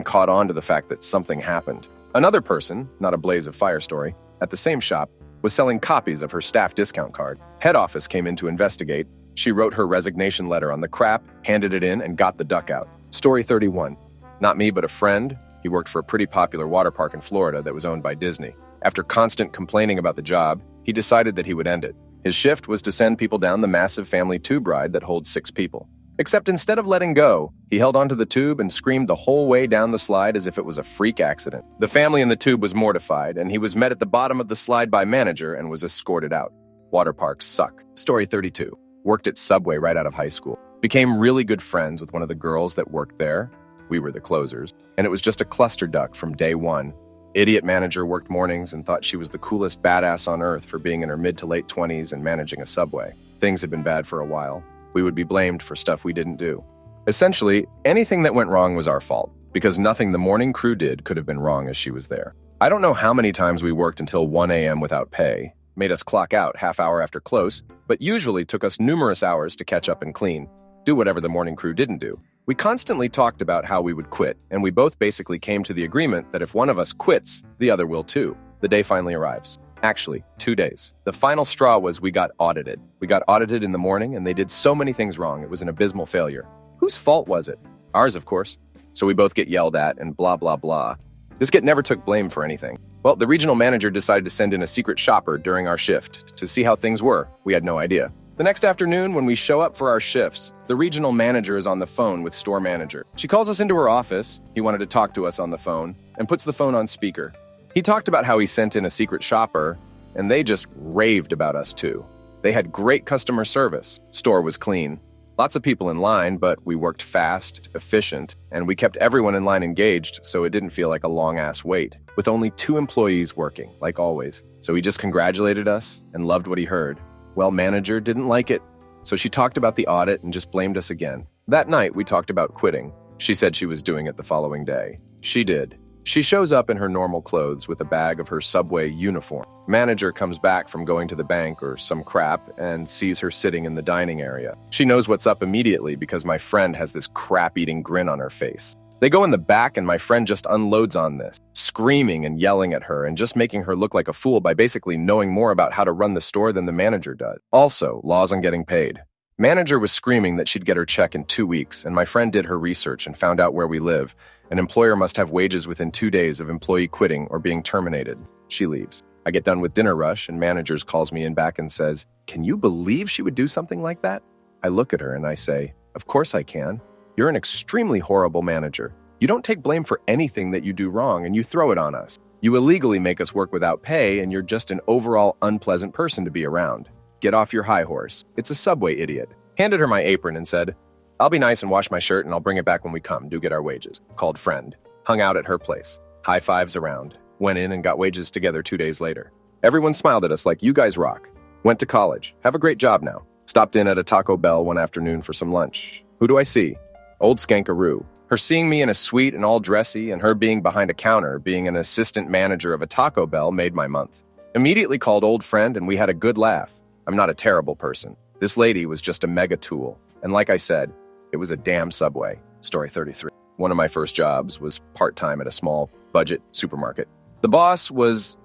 caught on to the fact that something happened. Another person, not a blaze of fire story, at the same shop, was selling copies of her staff discount card. Head office came in to investigate. She wrote her resignation letter on the crap, handed it in, and got the duck out. Story 31. Not me, but a friend. He worked for a pretty popular water park in Florida that was owned by Disney. After constant complaining about the job, he decided that he would end it. His shift was to send people down the massive family tube ride that holds 6 people. Except instead of letting go, he held onto the tube and screamed the whole way down the slide as if it was a freak accident. The family in the tube was mortified, and he was met at the bottom of the slide by manager and was escorted out. Water parks suck. Story 32. Worked at Subway right out of high school. Became really good friends with one of the girls that worked there. We were the closers. And it was just a cluster duck from day one. Idiot manager worked mornings and thought she was the coolest badass on earth for being in her mid to late 20s and managing a Subway. Things had been bad for a while. We would be blamed for stuff we didn't do. Essentially, anything that went wrong was our fault, because nothing the morning crew did could have been wrong as she was there. I don't know how many times we worked until 1 a.m. without pay, made us clock out half hour after close, but usually took us numerous hours to catch up and clean, do whatever the morning crew didn't do. We constantly talked about how we would quit, and we both basically came to the agreement that if one of us quits, the other will too. The day finally arrives. Actually, 2 days. The final straw was we got audited. We got audited in the morning, and they did so many things wrong. It was an abysmal failure. Whose fault was it? Ours, of course. So we both get yelled at and blah, blah, blah. This kid never took blame for anything. Well, the regional manager decided to send in a secret shopper during our shift to see how things were. We had no idea. The next afternoon, when we show up for our shifts, the regional manager is on the phone with store manager. She calls us into her office. He wanted to talk to us on the phone and puts the phone on speaker. He talked about how he sent in a secret shopper, and they just raved about us too. They had great customer service. Store was clean. Lots of people in line, but we worked fast, efficient, and we kept everyone in line engaged so it didn't feel like a long-ass wait, with only 2 employees working, like always. So he just congratulated us and loved what he heard. Well, manager didn't like it, so she talked about the audit and just blamed us again. That night, we talked about quitting. She said she was doing it the following day. She did. She shows up in her normal clothes with a bag of her Subway uniform. Manager comes back from going to the bank or some crap and sees her sitting in the dining area. She knows what's up immediately because my friend has this crap-eating grin on her face. They go in the back and my friend just unloads on this, screaming and yelling at her and just making her look like a fool by basically knowing more about how to run the store than the manager does. Also, laws on getting paid. Manager was screaming that she'd get her check in 2 weeks, and my friend did her research and found out where we live. An employer must have wages within 2 days of employee quitting or being terminated. She leaves. I get done with dinner rush, and managers calls me in back and says, "Can you believe she would do something like that?" I look at her and I say, "Of course I can. You're an extremely horrible manager. You don't take blame for anything that you do wrong, and you throw it on us. You illegally make us work without pay, and you're just an overall unpleasant person to be around. Get off your high horse. It's a Subway idiot." Handed her my apron and said, "I'll be nice and wash my shirt and I'll bring it back when we come. Do get our wages." Called friend. Hung out at her place. High fives around. Went in and got wages together 2 days later. Everyone smiled at us like, "You guys rock." Went to college. Have a great job now. Stopped in at a Taco Bell one afternoon for some lunch. Who do I see? Old Skankaroo. Her seeing me in a suite and all dressy and her being behind a counter, being an assistant manager of a Taco Bell made my month. Immediately called old friend and we had a good laugh. I'm not a terrible person. This lady was just a mega tool. And like I said, it was a damn Subway. Story 33. One of my first jobs was part-time at a small budget supermarket. The boss was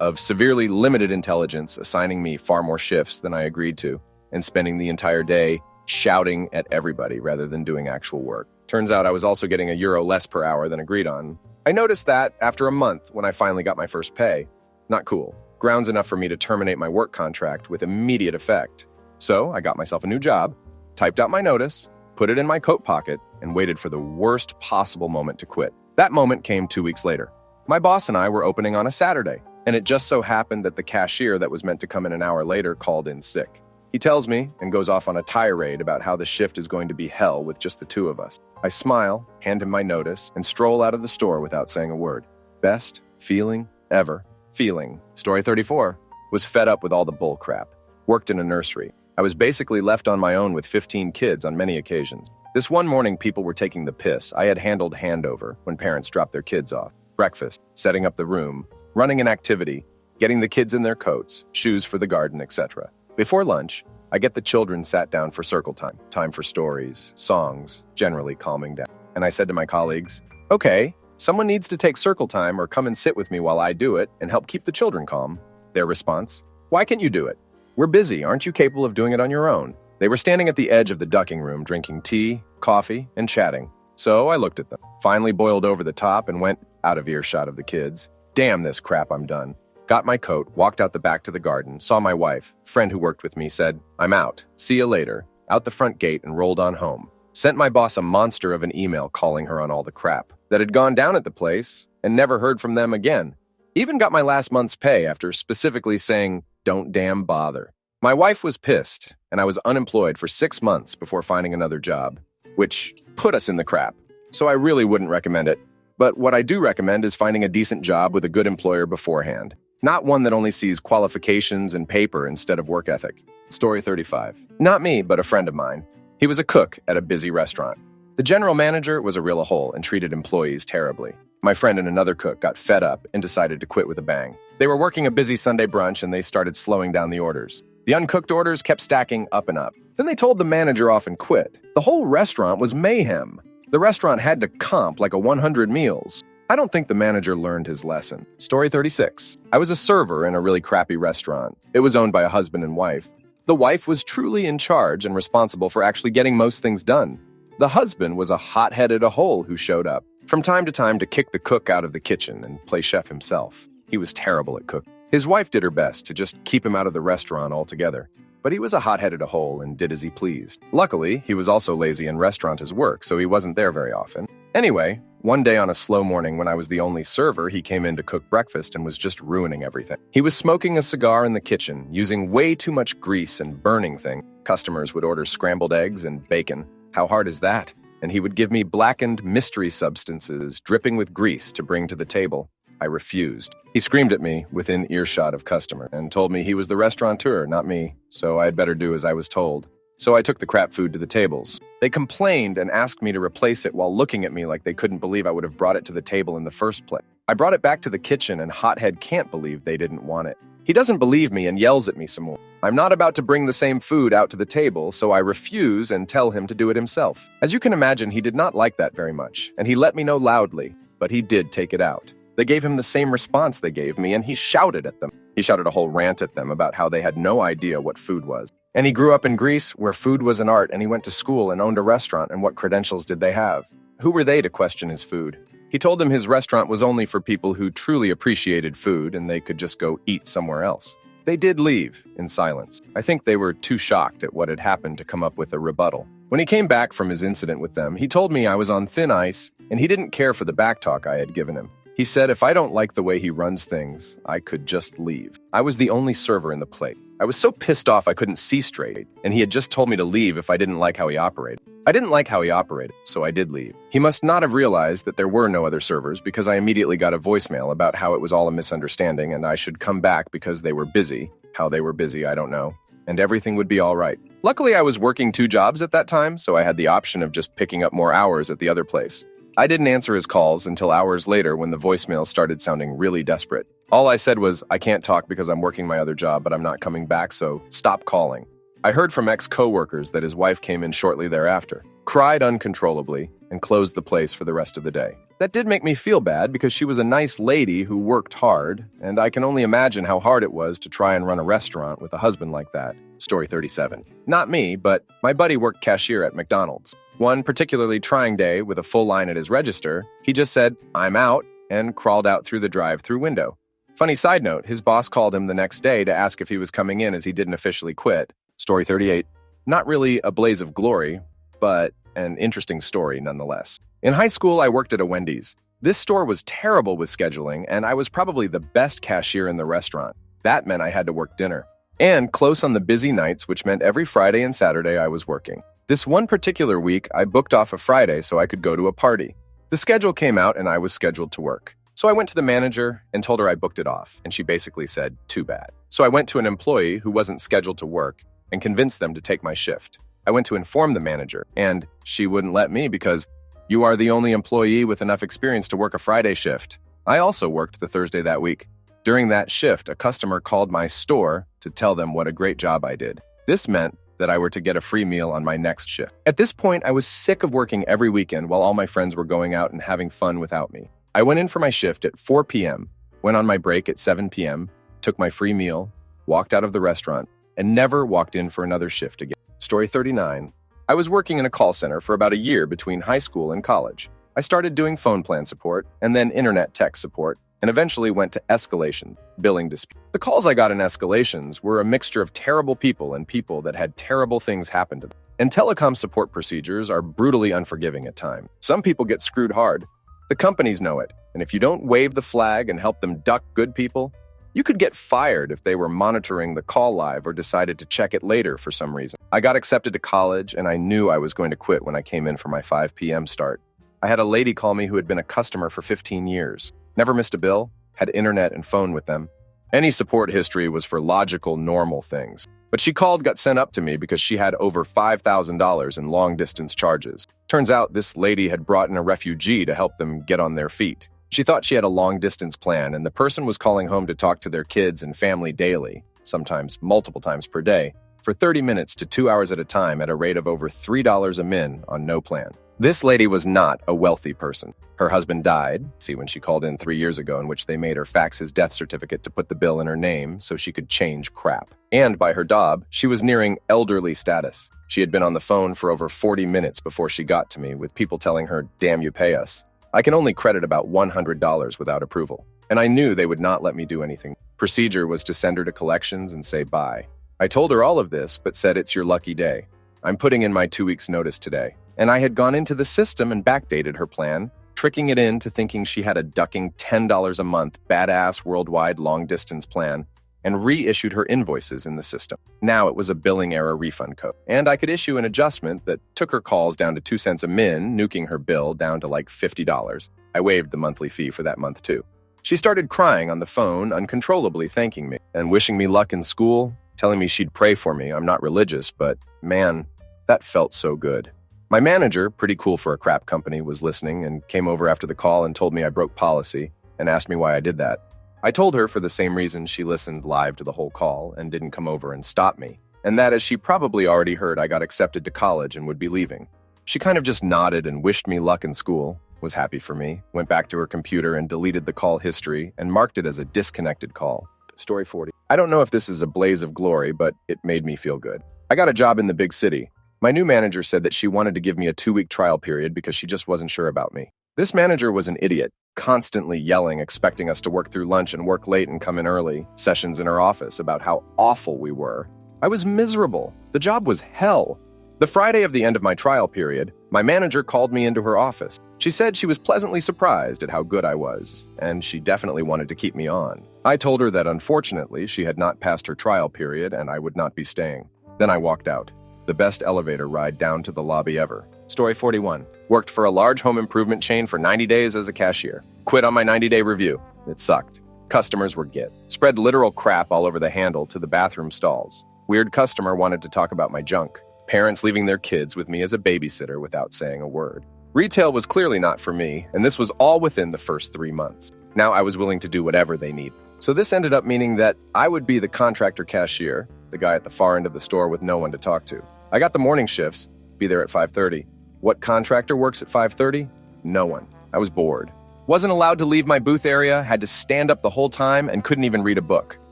of severely limited intelligence, assigning me far more shifts than I agreed to, and spending the entire day shouting at everybody rather than doing actual work. Turns out I was also getting €1 less per hour than agreed on. I noticed that after a month when I finally got my first pay. Not cool. Grounds enough for me to terminate my work contract with immediate effect. So I got myself a new job, typed out my notice, put it in my coat pocket, and waited for the worst possible moment to quit. That moment came 2 weeks later. My boss and I were opening on a Saturday, and it just so happened that the cashier that was meant to come in an hour later called in sick. He tells me and goes off on a tirade about how the shift is going to be hell with just the 2 of us. I smile, hand him my notice, and stroll out of the store without saying a word. Best feeling ever. Feeling. Story 34. Was fed up with all the bull crap. Worked in a nursery. I was basically left on my own with 15 kids on many occasions. This one morning, people were taking the piss. I had handled handover when parents dropped their kids off. Breakfast, setting up the room, running an activity, getting the kids in their coats, shoes for the garden, etc. Before lunch, I get the children sat down for circle time for stories, songs, generally calming down. And I said to my colleagues, okay, someone needs to take circle time or come and sit with me while I do it and help keep the children calm. Their response, why can't you do it? We're busy, aren't you capable of doing it on your own? They were standing at the edge of the ducking room drinking tea, coffee, and chatting. So I looked at them, finally boiled over the top and went out of earshot of the kids. Damn this crap, I'm done. Got my coat, walked out the back to the garden, saw my wife, friend who worked with me, said, I'm out, see you later, out the front gate and rolled on home. Sent my boss a monster of an email calling her on all the crap that had gone down at the place and never heard from them again. Even got my last month's pay after specifically saying, don't damn bother. My wife was pissed, and I was unemployed for 6 months before finding another job, which put us in the crap. So I really wouldn't recommend it. But what I do recommend is finding a decent job with a good employer beforehand, not one that only sees qualifications and paper instead of work ethic. Story 35. Not me, but a friend of mine. He was a cook at a busy restaurant. The general manager was a real a-hole and treated employees terribly. My friend and another cook got fed up and decided to quit with a bang. They were working a busy Sunday brunch and they started slowing down the orders. The uncooked orders kept stacking up and up. Then they told the manager off and quit. The whole restaurant was mayhem. The restaurant had to comp like a 100 meals. I don't think the manager learned his lesson. Story 36. I was a server in a really crappy restaurant. It was owned by a husband and wife. The wife was truly in charge and responsible for actually getting most things done. The husband was a hot-headed a-hole who showed up from time to kick the cook out of the kitchen and play chef himself. He was terrible at cooking. His wife did her best to just keep him out of the restaurant altogether. But he was a hot-headed a-hole and did as he pleased. Luckily, he was also lazy in restaurant as work, so he wasn't there very often. Anyway, one day on a slow morning when I was the only server, he came in to cook breakfast and was just ruining everything. He was smoking a cigar in the kitchen, using way too much grease and burning things. Customers would order scrambled eggs and bacon. How hard is that? And he would give me blackened mystery substances dripping with grease to bring to the table. I refused. He screamed at me within earshot of customer and told me he was the restaurateur, not me, so I had better do as I was told. So I took the crap food to the tables. They complained and asked me to replace it while looking at me like they couldn't believe I would have brought it to the table in the first place. I brought it back to the kitchen and Hothead can't believe they didn't want it. He doesn't believe me and yells at me some more. I'm not about to bring the same food out to the table, so I refuse and tell him to do it himself. As you can imagine, he did not like that very much, and he let me know loudly, but he did take it out. They gave him the same response they gave me, and he shouted at them. He shouted a whole rant at them about how they had no idea what food was. And he grew up in Greece, where food was an art, and he went to school and owned a restaurant, and what credentials did they have? Who were they to question his food? He told them his restaurant was only for people who truly appreciated food, and they could just go eat somewhere else. They did leave, in silence. I think they were too shocked at what had happened to come up with a rebuttal. When he came back from his incident with them, he told me I was on thin ice, and he didn't care for the backtalk I had given him. He said if I don't like the way he runs things, I could just leave. I was the only server in the plate. I was so pissed off I couldn't see straight, and he had just told me to leave if I didn't like how he operated. I didn't like how he operated, so I did leave. He must not have realized that there were no other servers because I immediately got a voicemail about how it was all a misunderstanding and I should come back because they were busy. How they were busy, I don't know. And everything would be all right. Luckily, I was working 2 jobs at that time, so I had the option of just picking up more hours at the other place. I didn't answer his calls until hours later when the voicemail started sounding really desperate. All I said was, I can't talk because I'm working my other job, but I'm not coming back, so stop calling. I heard from ex-coworkers that his wife came in shortly thereafter, cried uncontrollably, and closed the place for the rest of the day. That did make me feel bad because she was a nice lady who worked hard, and I can only imagine how hard it was to try and run a restaurant with a husband like that. Story 37. Not me, but my buddy worked cashier at McDonald's. One particularly trying day with a full line at his register, he just said, I'm out, and crawled out through the drive-thru window. Funny side note, his boss called him the next day to ask if he was coming in as he didn't officially quit. Story 38. Not really a blaze of glory, but an interesting story nonetheless. In high school, I worked at a Wendy's. This store was terrible with scheduling, and I was probably the best cashier in the restaurant. That meant I had to work dinner. And close on the busy nights, which meant every Friday and Saturday I was working. This one particular week, I booked off a Friday so I could go to a party. The schedule came out and I was scheduled to work. So I went to the manager and told her I booked it off, and she basically said, too bad. So I went to an employee who wasn't scheduled to work and convinced them to take my shift. I went to inform the manager, and she wouldn't let me because you are the only employee with enough experience to work a Friday shift. I also worked the Thursday that week. During that shift, a customer called my store to tell them what a great job I did. This meant that I were to get a free meal on my next shift. At this point, I was sick of working every weekend while all my friends were going out and having fun without me. I went in for my shift at 4 p.m., went on my break at 7 p.m., took my free meal, walked out of the restaurant, and never walked in for another shift again. Story 39. I was working in a call center for about a year between high school and college. I started doing phone plan support and then internet tech support, and eventually went to escalation, billing dispute. The calls I got in escalations were a mixture of terrible people and people that had terrible things happen to them. And telecom support procedures are brutally unforgiving at times. Some people get screwed hard. The companies know it, and if you don't wave the flag and help them duck good people, you could get fired if they were monitoring the call live or decided to check it later for some reason. I got accepted to college, and I knew I was going to quit when I came in for my 5 p.m. start. I had a lady call me who had been a customer for 15 years. Never missed a bill, had internet and phone with them. Any support history was for logical, normal things. But she got sent up to me because she had over $5,000 in long-distance charges. Turns out this lady had brought in a refugee to help them get on their feet. She thought she had a long-distance plan, and the person was calling home to talk to their kids and family daily, sometimes multiple times per day, for 30 minutes to 2 hours at a time at a rate of over $3 a min on no plan. This lady was not a wealthy person. Her husband died, when she called in 3 years ago, in which they made her fax his death certificate to put the bill in her name so she could change crap. And by her job, she was nearing elderly status. She had been on the phone for over 40 minutes before she got to me, with people telling her, "Damn, you pay us." I can only credit about $100 without approval, and I knew they would not let me do anything. Procedure was to send her to collections and say bye. I told her all of this, but said it's your lucky day. I'm putting in my 2 weeks notice today. And I had gone into the system and backdated her plan, tricking it into thinking she had a ducking $10 a month badass worldwide long-distance plan, and reissued her invoices in the system. Now it was a billing error refund code. And I could issue an adjustment that took her calls down to 2 cents a min, nuking her bill down to like $50. I waived the monthly fee for that month too. She started crying on the phone, uncontrollably thanking me, and wishing me luck in school, telling me she'd pray for me. I'm not religious, but man, that felt so good. My manager, pretty cool for a crap company, was listening and came over after the call and told me I broke policy and asked me why I did that. I told her for the same reason she listened live to the whole call and didn't come over and stop me, and that as she probably already heard I got accepted to college and would be leaving. She kind of just nodded and wished me luck in school, was happy for me, went back to her computer and deleted the call history and marked it as a disconnected call. Story 40. I don't know if this is a blaze of glory, but it made me feel good. I got a job in the big city. My new manager said that she wanted to give me a 2-week trial period because she just wasn't sure about me. This manager was an idiot, constantly yelling, expecting us to work through lunch and work late and come in early, sessions in her office about how awful we were. I was miserable. The job was hell. The Friday of the end of my trial period, my manager called me into her office. She said she was pleasantly surprised at how good I was, and she definitely wanted to keep me on. I told her that unfortunately she had not passed her trial period and I would not be staying. Then I walked out. The best elevator ride down to the lobby ever. Story 41. Worked for a large home improvement chain for 90 days as a cashier. Quit on my 90-day review. It sucked. Customers were git. Spread literal crap all over the handle to the bathroom stalls. Weird customer wanted to talk about my junk. Parents leaving their kids with me as a babysitter without saying a word. Retail was clearly not for me, and this was all within the first 3 months. Now I was willing to do whatever they need. So this ended up meaning that I would be the contractor cashier, the guy at the far end of the store with no one to talk to. I got the morning shifts, be there at 5:30. What contractor works at 5:30? No one. I was bored. Wasn't allowed to leave my booth area, had to stand up the whole time, and couldn't even read a book.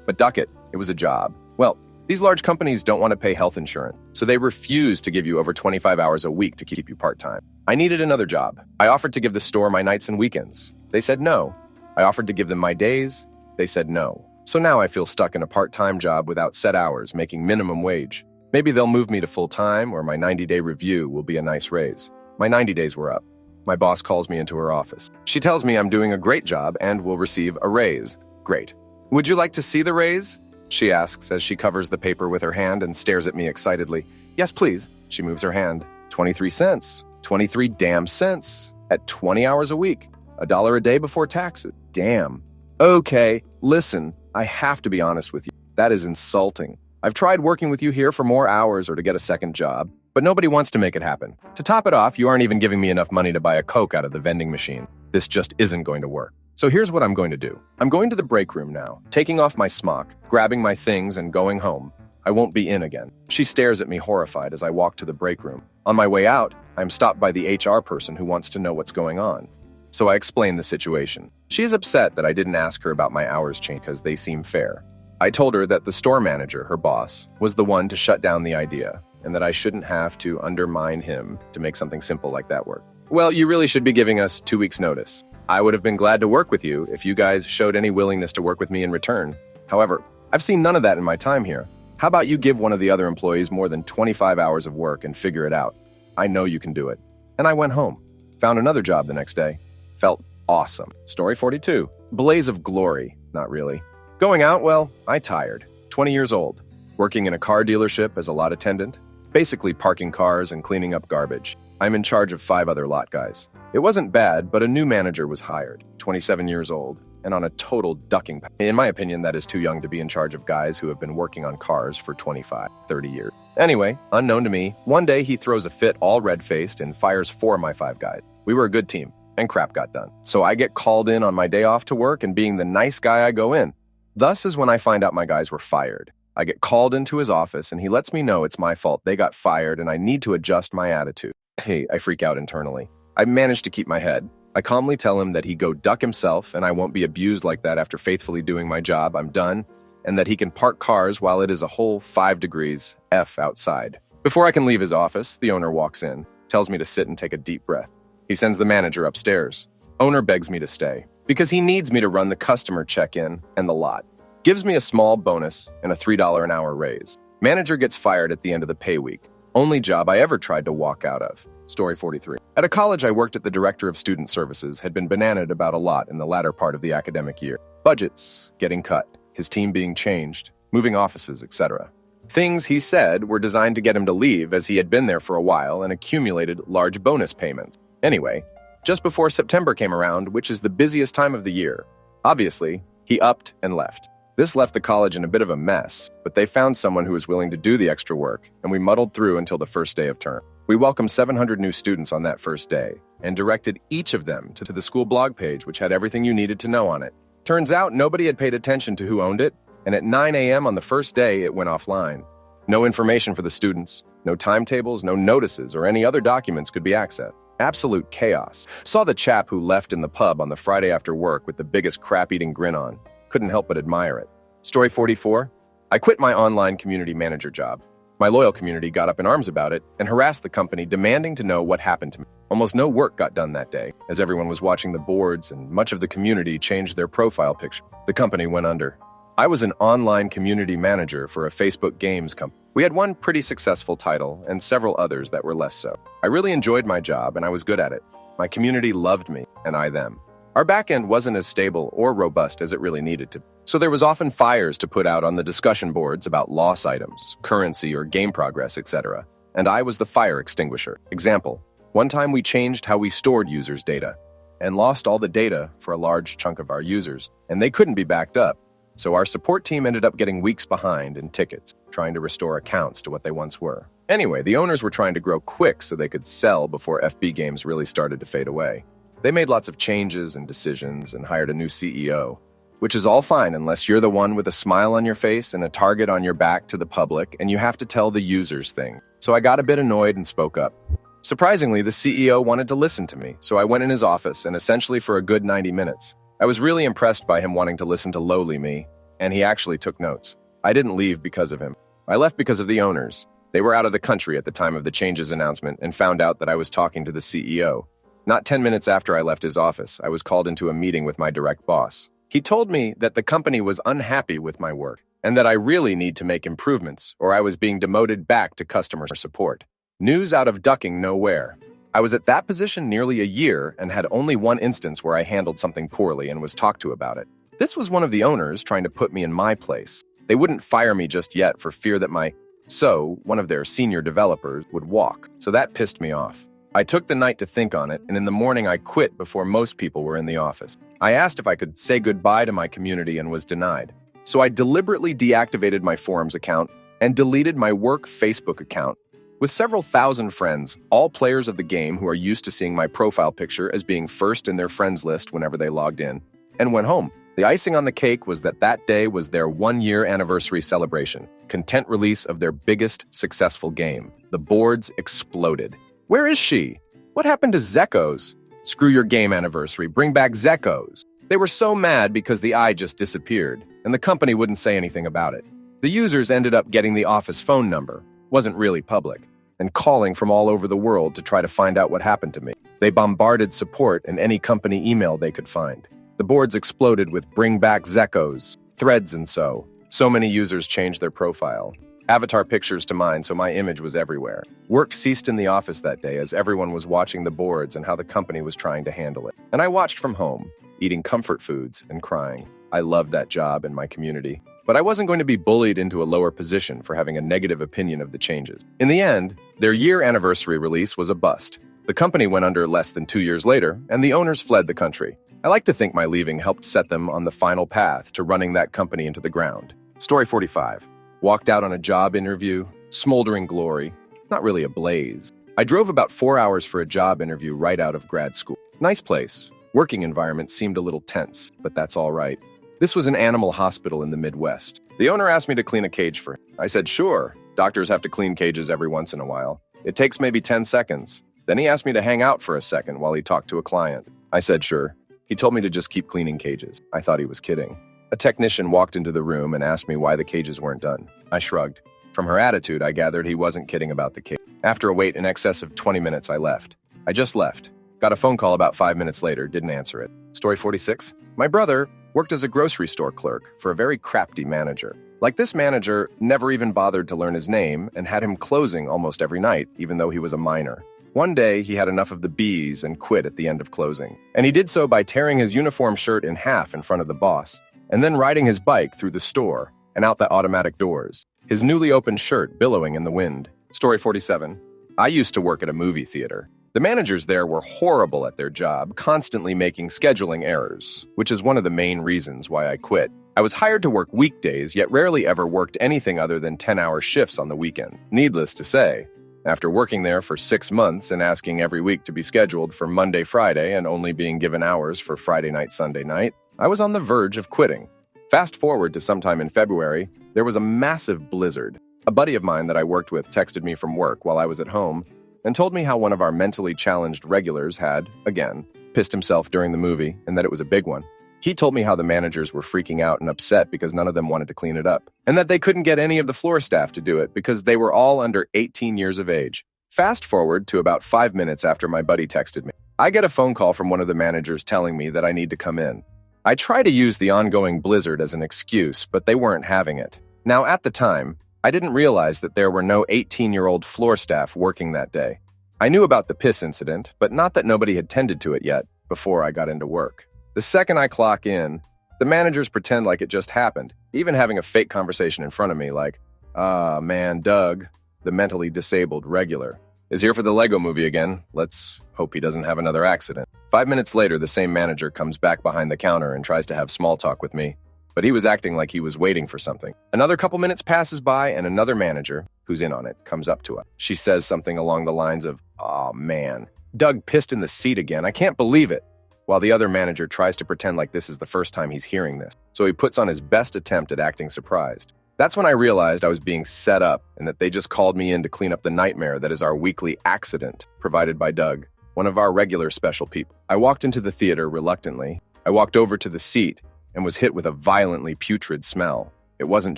But duck it, it was a job. Well, these large companies don't want to pay health insurance, so they refuse to give you over 25 hours a week to keep you part-time. I needed another job. I offered to give the store my nights and weekends. They said no. I offered to give them my days. They said no. So now I feel stuck in a part-time job without set hours, making minimum wage. Maybe they'll move me to full-time, or my 90-day review will be a nice raise. My 90 days were up. My boss calls me into her office. She tells me I'm doing a great job and will receive a raise. Great. Would you like to see the raise? She asks as she covers the paper with her hand and stares at me excitedly. Yes, please. She moves her hand. 23 cents. 23 damn cents. At 20 hours a week. $1 a day before taxes. Damn. Okay, listen, I have to be honest with you. That is insulting. I've tried working with you here for more hours or to get a second job, but nobody wants to make it happen. To top it off, you aren't even giving me enough money to buy a Coke out of the vending machine. This just isn't going to work. So here's what I'm going to do. I'm going to the break room now, taking off my smock, grabbing my things and going home. I won't be in again. She stares at me horrified as I walk to the break room. On my way out, I'm stopped by the HR person who wants to know what's going on. So I explain the situation. She is upset that I didn't ask her about my hours change because they seem fair. I told her that the store manager, her boss, was the one to shut down the idea, and that I shouldn't have to undermine him to make something simple like that work. Well, you really should be giving us 2 weeks' notice. I would have been glad to work with you if you guys showed any willingness to work with me in return. However, I've seen none of that in my time here. How about you give one of the other employees more than 25 hours of work and figure it out? I know you can do it. And I went home. Found another job the next day. Felt awesome. Story 42. Blaze of glory. Not really. Going out, well, I tired. 20 years old. Working in a car dealership as a lot attendant. Basically parking cars and cleaning up garbage. I'm in charge of 5 other lot guys. It wasn't bad, but a new manager was hired. 27 years old. And on a total ducking. In my opinion, that is too young to be in charge of guys who have been working on cars for 25, 30 years. Anyway, unknown to me, one day he throws a fit all red-faced and fires 4 of my 5 guys. We were a good team, and crap got done. So I get called in on my day off to work, and being the nice guy, I go in. Thus is when I find out my guys were fired. I get called into his office, and he lets me know it's my fault they got fired, and I need to adjust my attitude. Hey, I freak out internally. I manage to keep my head. I calmly tell him that he go duck himself, and I won't be abused like that after faithfully doing my job. I'm done, and that he can park cars while it is a whole 5 degrees F outside. Before I can leave his office, the owner walks in, tells me to sit and take a deep breath. He sends the manager upstairs. Owner begs me to stay, because he needs me to run the customer check-in and the lot. Gives me a small bonus and a $3 an hour raise. Manager gets fired at the end of the pay week. Only job I ever tried to walk out of. Story 43. At a college I worked at, the director of student services had been bananaed about a lot in the latter part of the academic year. Budgets getting cut, his team being changed, moving offices, etc. Things, he said, were designed to get him to leave as he had been there for a while and accumulated large bonus payments. Anyway, just before September came around, which is the busiest time of the year, obviously, he upped and left. This left the college in a bit of a mess, but they found someone who was willing to do the extra work, and we muddled through until the first day of term. We welcomed 700 new students on that first day, and directed each of them to the school blog page, which had everything you needed to know on it. Turns out nobody had paid attention to who owned it, and at 9 a.m. on the first day, it went offline. No information for the students, no timetables, no notices, or any other documents could be accessed. Absolute chaos. Saw the chap who left in the pub on the Friday after work with the biggest crap-eating grin on. Couldn't help but admire it. Story 44. I quit my online community manager job. My loyal community got up in arms about it and harassed the company, demanding to know what happened to me. Almost no work got done that day, as everyone was watching the boards and much of the community changed their profile picture. The company went under. I was an online community manager for a Facebook games company. We had one pretty successful title and several others that were less so. I really enjoyed my job and I was good at it. My community loved me and I them. Our backend wasn't as stable or robust as it really needed to. So there was often fires to put out on the discussion boards about loss items, currency or game progress, etc. And I was the fire extinguisher. Example, one time we changed how we stored users' data and lost all the data for a large chunk of our users, and they couldn't be backed up. So our support team ended up getting weeks behind in tickets, trying to restore accounts to what they once were. Anyway, the owners were trying to grow quick so they could sell before FB games really started to fade away. They made lots of changes and decisions and hired a new CEO, which is all fine unless you're the one with a smile on your face and a target on your back to the public and you have to tell the users thing. So I got a bit annoyed and spoke up. Surprisingly, the CEO wanted to listen to me, so I went in his office and essentially for a good 90 minutes. I was really impressed by him wanting to listen to lowly me, and he actually took notes. I didn't leave because of him. I left because of the owners. They were out of the country at the time of the changes announcement and found out that I was talking to the CEO. Not 10 minutes after I left his office, I was called into a meeting with my direct boss. He told me that the company was unhappy with my work and that I really need to make improvements or I was being demoted back to customer support. News out of ducking nowhere. I was at that position nearly a year and had only one instance where I handled something poorly and was talked to about it. This was one of the owners trying to put me in my place. They wouldn't fire me just yet for fear that one of their senior developers, would walk. So that pissed me off. I took the night to think on it, and in the morning I quit before most people were in the office. I asked if I could say goodbye to my community and was denied. So I deliberately deactivated my forums account and deleted my work Facebook account. With several thousand friends, all players of the game who are used to seeing my profile picture as being first in their friends list whenever they logged in, and went home. The icing on the cake was that day was their 1-year anniversary celebration, content release of their biggest successful game. The boards exploded. Where is she? What happened to Zekos? Screw your game anniversary, bring back Zekos. They were so mad because the eye just disappeared, and the company wouldn't say anything about it. The users ended up getting the office phone number, wasn't really public, and calling from all over the world to try to find out what happened to me. They bombarded support and any company email they could find. The boards exploded with bring back Zekos, threads and so. So many users changed their profile. Avatar pictures to mine, so my image was everywhere. Work ceased in the office that day as everyone was watching the boards and how the company was trying to handle it. And I watched from home, eating comfort foods and crying. I loved that job and my community. But I wasn't going to be bullied into a lower position for having a negative opinion of the changes. In the end, their year anniversary release was a bust. The company went under less than 2 years later, and the owners fled the country. I like to think my leaving helped set them on the final path to running that company into the ground. Story 45. Walked out on a job interview, smoldering glory, not really a blaze. I drove about 4 hours for a job interview right out of grad school. Nice place. Working environment seemed a little tense, but that's all right. This was an animal hospital in the Midwest. The owner asked me to clean a cage for him. I said, sure. Doctors have to clean cages every once in a while. It takes maybe 10 seconds. Then he asked me to hang out for a second while he talked to a client. I said, sure. He told me to just keep cleaning cages. I thought he was kidding. A technician walked into the room and asked me why the cages weren't done. I shrugged. From her attitude, I gathered he wasn't kidding about the cage. After a wait in excess of 20 minutes, I left. I just left. Got a phone call about 5 minutes later, didn't answer it. Story 46. My brother worked as a grocery store clerk for a very crafty manager. Like this manager never even bothered to learn his name and had him closing almost every night, even though he was a minor. One day, he had enough of the bees and quit at the end of closing. And he did so by tearing his uniform shirt in half in front of the boss, and then riding his bike through the store and out the automatic doors, his newly opened shirt billowing in the wind. Story 47. I used to work at a movie theater. The managers there were horrible at their job, constantly making scheduling errors, which is one of the main reasons why I quit. I was hired to work weekdays, yet rarely ever worked anything other than 10-hour shifts on the weekend. Needless to say, after working there for 6 months and asking every week to be scheduled for Monday, Friday, and only being given hours for Friday night, Sunday night, I was on the verge of quitting. Fast forward to sometime in February, there was a massive blizzard. A buddy of mine that I worked with texted me from work while I was at home and told me how one of our mentally challenged regulars had, again, pissed himself during the movie and that it was a big one. He told me how the managers were freaking out and upset because none of them wanted to clean it up, and that they couldn't get any of the floor staff to do it because they were all under 18 years of age. Fast forward to about 5 minutes after my buddy texted me. I get a phone call from one of the managers telling me that I need to come in. I try to use the ongoing blizzard as an excuse, but they weren't having it. Now, at the time, I didn't realize that there were no 18-year-old floor staff working that day. I knew about the piss incident, but not that nobody had tended to it yet before I got into work. The second I clock in, the managers pretend like it just happened, even having a fake conversation in front of me like, man, Doug, the mentally disabled regular, is here for the Lego movie again. Let's hope he doesn't have another accident. 5 minutes later, the same manager comes back behind the counter and tries to have small talk with me, but he was acting like he was waiting for something. Another couple minutes passes by and another manager, who's in on it, comes up to us. She says something along the lines of, "Aw, man, Doug pissed in the seat again. I can't believe it." While the other manager tries to pretend like this is the first time he's hearing this. So he puts on his best attempt at acting surprised. That's when I realized I was being set up and that they just called me in to clean up the nightmare that is our weekly accident provided by Doug, one of our regular special people. I walked into the theater reluctantly. I walked over to the seat and was hit with a violently putrid smell. It wasn't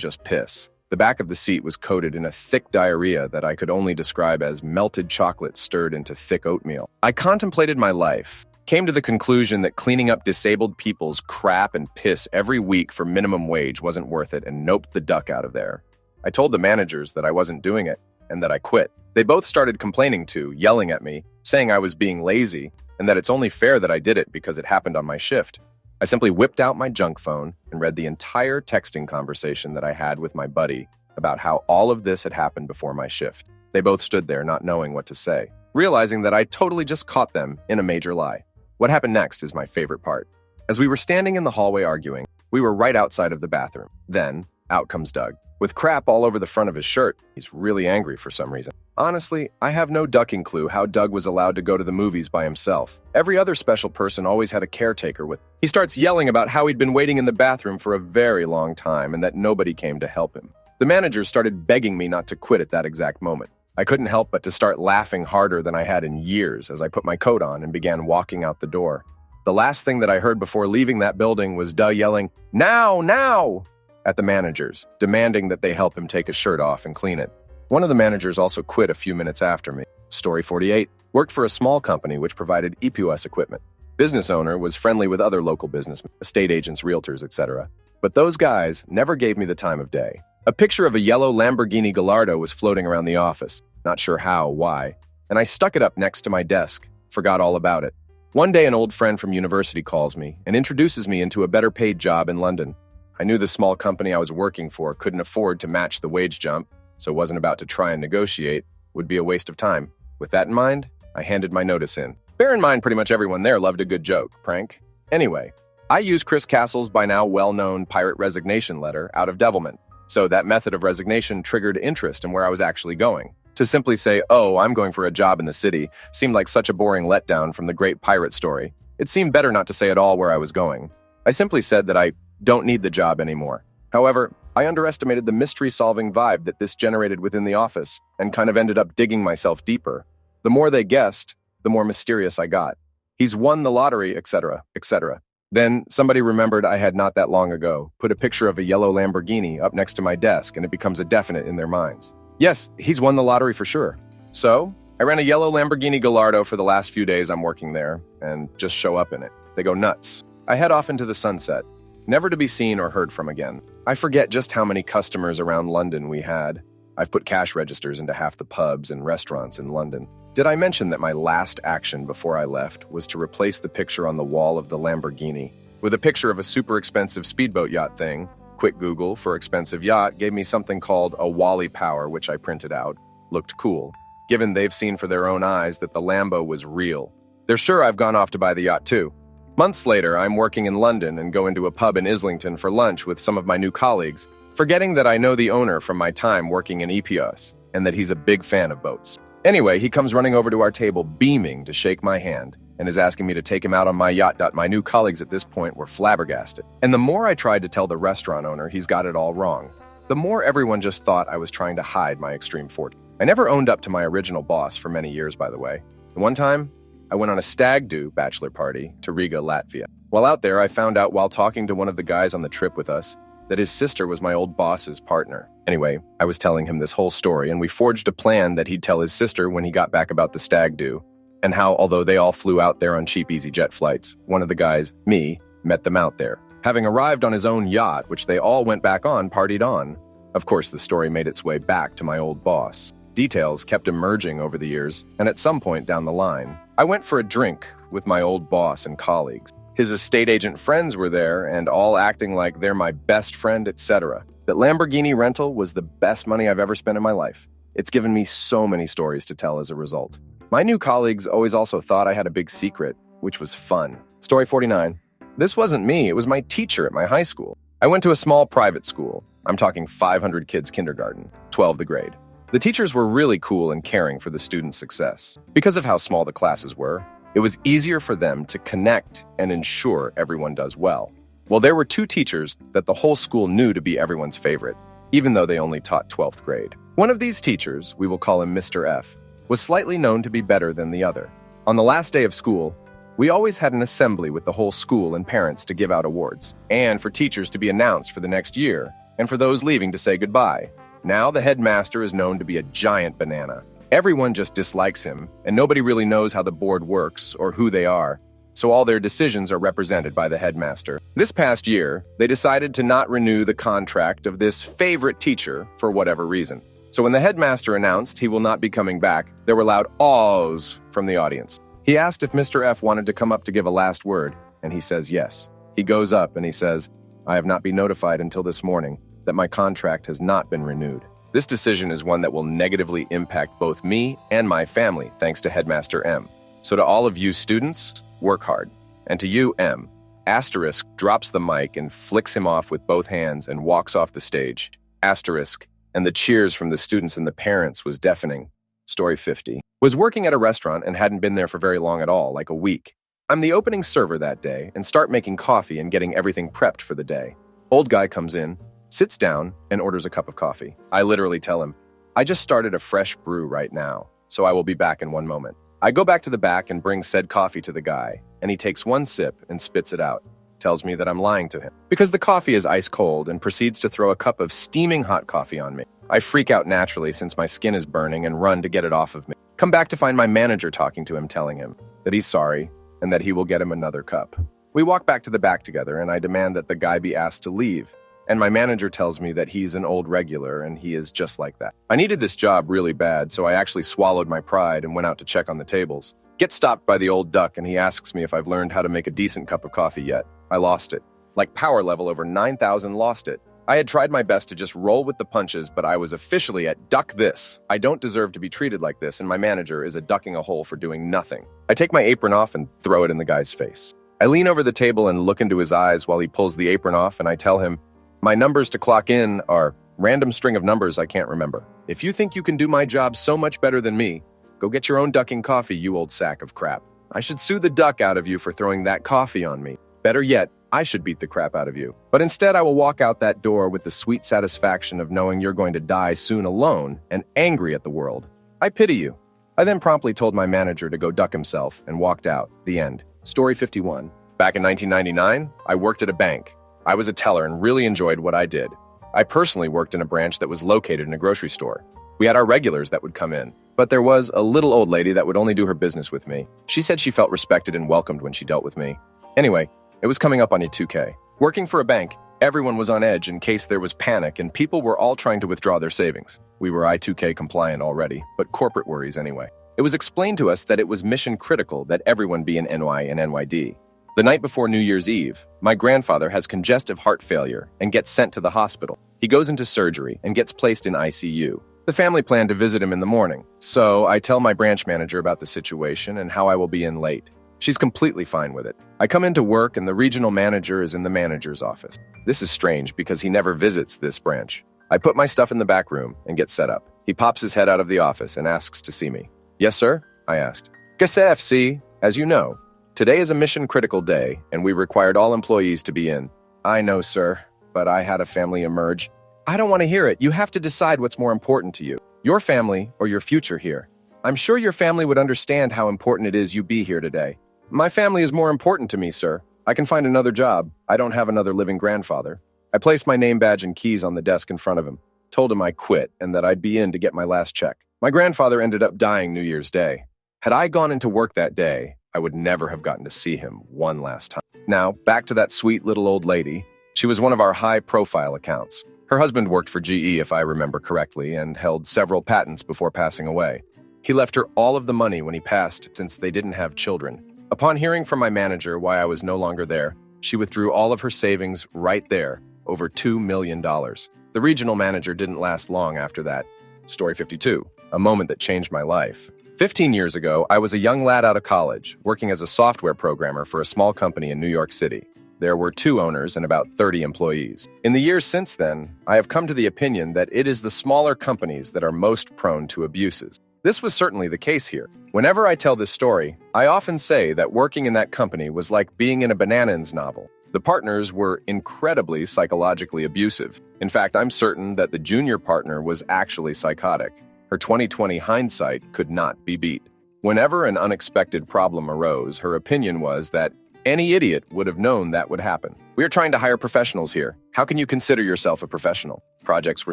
just piss. The back of the seat was coated in a thick diarrhea that I could only describe as melted chocolate stirred into thick oatmeal. I contemplated my life, came to the conclusion that cleaning up disabled people's crap and piss every week for minimum wage wasn't worth it and noped the duck out of there. I told the managers that I wasn't doing it and that I quit. They both started complaining too, yelling at me, saying I was being lazy and that it's only fair that I did it because it happened on my shift. I simply whipped out my junk phone and read the entire texting conversation that I had with my buddy about how all of this had happened before my shift. They both stood there not knowing what to say, realizing that I totally just caught them in a major lie. What happened next is my favorite part. As we were standing in the hallway arguing, we were right outside of the bathroom. Then, out comes Doug, with crap all over the front of his shirt. He's really angry for some reason. Honestly, I have no ducking clue how Doug was allowed to go to the movies by himself. Every other special person always had a caretaker with him. He starts yelling about how he'd been waiting in the bathroom for a very long time and that nobody came to help him. The manager started begging me not to quit at that exact moment. I couldn't help but to start laughing harder than I had in years as I put my coat on and began walking out the door. The last thing that I heard before leaving that building was Doug yelling, "Now, now!" at the managers, demanding that they help him take his shirt off and clean it. One of the managers also quit a few minutes after me. Story 48. Worked for a small company which provided EPOS equipment. Business owner was friendly with other local businessmen, estate agents, realtors, etc. But those guys never gave me the time of day. A picture of a yellow Lamborghini Gallardo was floating around the office. Not sure how, why. And I stuck it up next to my desk. Forgot all about it. One day an old friend from university calls me and introduces me into a better paid job in London. I knew the small company I was working for couldn't afford to match the wage jump, so wasn't about to try and negotiate. Would be a waste of time. With that in mind, I handed my notice in. Bear in mind, pretty much everyone there loved a good joke, prank. Anyway, I used Chris Castle's by now well-known pirate resignation letter out of devilment. So that method of resignation triggered interest in where I was actually going. To simply say, "Oh, I'm going for a job in the city," seemed like such a boring letdown from the great pirate story. It seemed better not to say at all where I was going. I simply said that I don't need the job anymore. However, I underestimated the mystery-solving vibe that this generated within the office and kind of ended up digging myself deeper. The more they guessed, the more mysterious I got. He's won the lottery, etc., etc. Then somebody remembered I had not that long ago put a picture of a yellow Lamborghini up next to my desk, and it becomes a definite in their minds. Yes, he's won the lottery for sure. So, I ran a yellow Lamborghini Gallardo for the last few days I'm working there, and just show up in it. They go nuts. I head off into the sunset, never to be seen or heard from again. I forget just how many customers around London we had. I've put cash registers into half the pubs and restaurants in London. Did I mention that my last action before I left was to replace the picture on the wall of the Lamborghini with a picture of a super expensive speedboat yacht thing? Quick Google for expensive yacht gave me something called a Wally Power, which I printed out. Looked cool, given they've seen for their own eyes that the Lambo was real. They're sure I've gone off to buy the yacht too. Months later, I'm working in London and go into a pub in Islington for lunch with some of my new colleagues, forgetting that I know the owner from my time working in EPOS and that he's a big fan of boats. Anyway, he comes running over to our table, beaming to shake my hand, and is asking me to take him out on my yacht. My new colleagues at this point were flabbergasted. And the more I tried to tell the restaurant owner he's got it all wrong, the more everyone just thought I was trying to hide my extreme fortune. I never owned up to my original boss for many years, by the way. And one time, I went on a stag-do bachelor party to Riga, Latvia. While out there, I found out while talking to one of the guys on the trip with us that his sister was my old boss's partner. Anyway, I was telling him this whole story, and we forged a plan that he'd tell his sister when he got back about the stag-do, and how, although they all flew out there on cheap EasyJet flights, one of the guys, me, met them out there. Having arrived on his own yacht, which they all went back on, partied on. Of course, the story made its way back to my old boss. Details kept emerging over the years, and at some point down the line, I went for a drink with my old boss and colleagues. His estate agent friends were there, and all acting like they're my best friend, etc. That Lamborghini rental was the best money I've ever spent in my life. It's given me so many stories to tell as a result. My new colleagues always also thought I had a big secret, which was fun. Story 49. This wasn't me, it was my teacher at my high school. I went to a small private school. I'm talking 500 kids kindergarten, 12 the grade. The teachers were really cool and caring for the students' success. Because of how small the classes were, it was easier for them to connect and ensure everyone does well. Well, there were two teachers that the whole school knew to be everyone's favorite, even though they only taught 12th grade. One of these teachers, we will call him Mr. F, was slightly known to be better than the other. On the last day of school, we always had an assembly with the whole school and parents to give out awards, and for teachers to be announced for the next year, and for those leaving to say goodbye. Now the headmaster is known to be a giant banana. Everyone just dislikes him, and nobody really knows how the board works or who they are, so all their decisions are represented by the headmaster. This past year, they decided to not renew the contract of this favorite teacher for whatever reason. So when the headmaster announced he will not be coming back, there were loud awes from the audience. He asked if Mr. F wanted to come up to give a last word, and he says yes. He goes up and he says, "I have not been notified until this morning that my contract has not been renewed. This decision is one that will negatively impact both me and my family, thanks to Headmaster M. So to all of you students, work hard. And to you, M, Asterisk drops the mic and flicks him off with both hands and walks off the stage. Asterisk, and the cheers from the students and the parents was deafening. Story 50. Was working at a restaurant and hadn't been there for very long at all, like a week. I'm the opening server that day and start making coffee and getting everything prepped for the day. Old guy comes in, sits down, and orders a cup of coffee. I literally tell him, I just started a fresh brew right now, so I will be back in one moment. I go back to the back and bring said coffee to the guy, and he takes one sip and spits it out. Tells me that I'm lying to him because the coffee is ice cold and proceeds to throw a cup of steaming hot coffee on me. I freak out naturally since my skin is burning and run to get it off of me. Come back to find my manager talking to him, telling him that he's sorry and that he will get him another cup. We walk back to the back together and I demand that the guy be asked to leave. And my manager tells me that he's an old regular and he is just like that. I needed this job really bad, so I actually swallowed my pride and went out to check on the tables. Get stopped by the old duck and he asks me if I've learned how to make a decent cup of coffee yet. I lost it. Like power level over 9,000 lost it. I had tried my best to just roll with the punches, but I was officially at duck this. I don't deserve to be treated like this, and my manager is a ducking a hole for doing nothing. I take my apron off and throw it in the guy's face. I lean over the table and look into his eyes while he pulls the apron off, and I tell him, my numbers to clock in are random string of numbers I can't remember. If you think you can do my job so much better than me, go get your own ducking coffee, you old sack of crap. I should sue the duck out of you for throwing that coffee on me. Better yet, I should beat the crap out of you. But instead, I will walk out that door with the sweet satisfaction of knowing you're going to die soon alone and angry at the world. I pity you. I then promptly told my manager to go duck himself and walked out. The end. Story 51. Back in 1999, I worked at a bank. I was a teller and really enjoyed what I did. I personally worked in a branch that was located in a grocery store. We had our regulars that would come in, but there was a little old lady that would only do her business with me. She said she felt respected and welcomed when she dealt with me. Anyway, it was coming up on your 2K. Working for a bank, everyone was on edge in case there was panic and people were all trying to withdraw their savings. We were I2K compliant already, but corporate worries anyway. It was explained to us that it was mission critical that everyone be in NY and NYD. The night before New Year's Eve, my grandfather has congestive heart failure and gets sent to the hospital. He goes into surgery and gets placed in ICU. The family planned to visit him in the morning, so I tell my branch manager about the situation and how I will be in late. She's completely fine with it. I come into work and the regional manager is in the manager's office. This is strange because he never visits this branch. I put my stuff in the back room and get set up. He pops his head out of the office and asks to see me. Yes, sir? I asked. KCFC, as you know, today is a mission-critical day and we required all employees to be in. I know, sir, but I had a family emerge. I don't want to hear it. You have to decide what's more important to you. Your family or your future here. I'm sure your family would understand how important it is you be here today. My family is more important to me, sir. I can find another job. I don't have another living grandfather. I placed my name badge and keys on the desk in front of him, told him I quit and that I'd be in to get my last check. My grandfather ended up dying New Year's Day. Had I gone into work that day, I would never have gotten to see him one last time. Now, back to that sweet little old lady. She was one of our high-profile accounts. Her husband worked for GE, if I remember correctly, and held several patents before passing away. He left her all of the money when he passed since they didn't have children. Upon hearing from my manager why I was no longer there, she withdrew all of her savings right there, over $2 million. The regional manager didn't last long after that. Story 52, a moment that changed my life. 15 years ago, I was a young lad out of college, working as a software programmer for a small company in New York City. There were 2 owners and about 30 employees. In the years since then, I have come to the opinion that it is the smaller companies that are most prone to abuses. This was certainly the case here. Whenever I tell this story, I often say that working in that company was like being in a Bananas novel. The partners were incredibly psychologically abusive. In fact, I'm certain that the junior partner was actually psychotic. Her 20/20 hindsight could not be beat. Whenever an unexpected problem arose, her opinion was that any idiot would have known that would happen. We are trying to hire professionals here. How can you consider yourself a professional? Projects were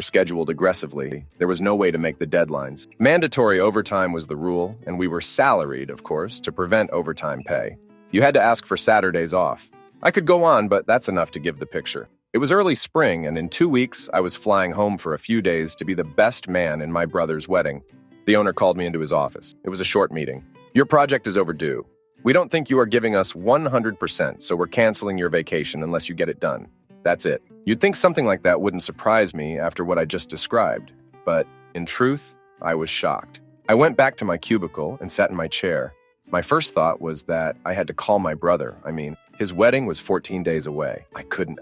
scheduled aggressively. There was no way to make the deadlines. Mandatory overtime was the rule, and we were salaried, of course, to prevent overtime pay. You had to ask for Saturdays off. I could go on, but that's enough to give the picture. It was early spring, and in 2 weeks, I was flying home for a few days to be the best man in my brother's wedding. The owner called me into his office. It was a short meeting. Your project is overdue. We don't think you are giving us 100%, so we're canceling your vacation unless you get it done. That's it. You'd think something like that wouldn't surprise me after what I just described, but in truth, I was shocked. I went back to my cubicle and sat in my chair. My first thought was that I had to call my brother. His wedding was 14 days away. I couldn't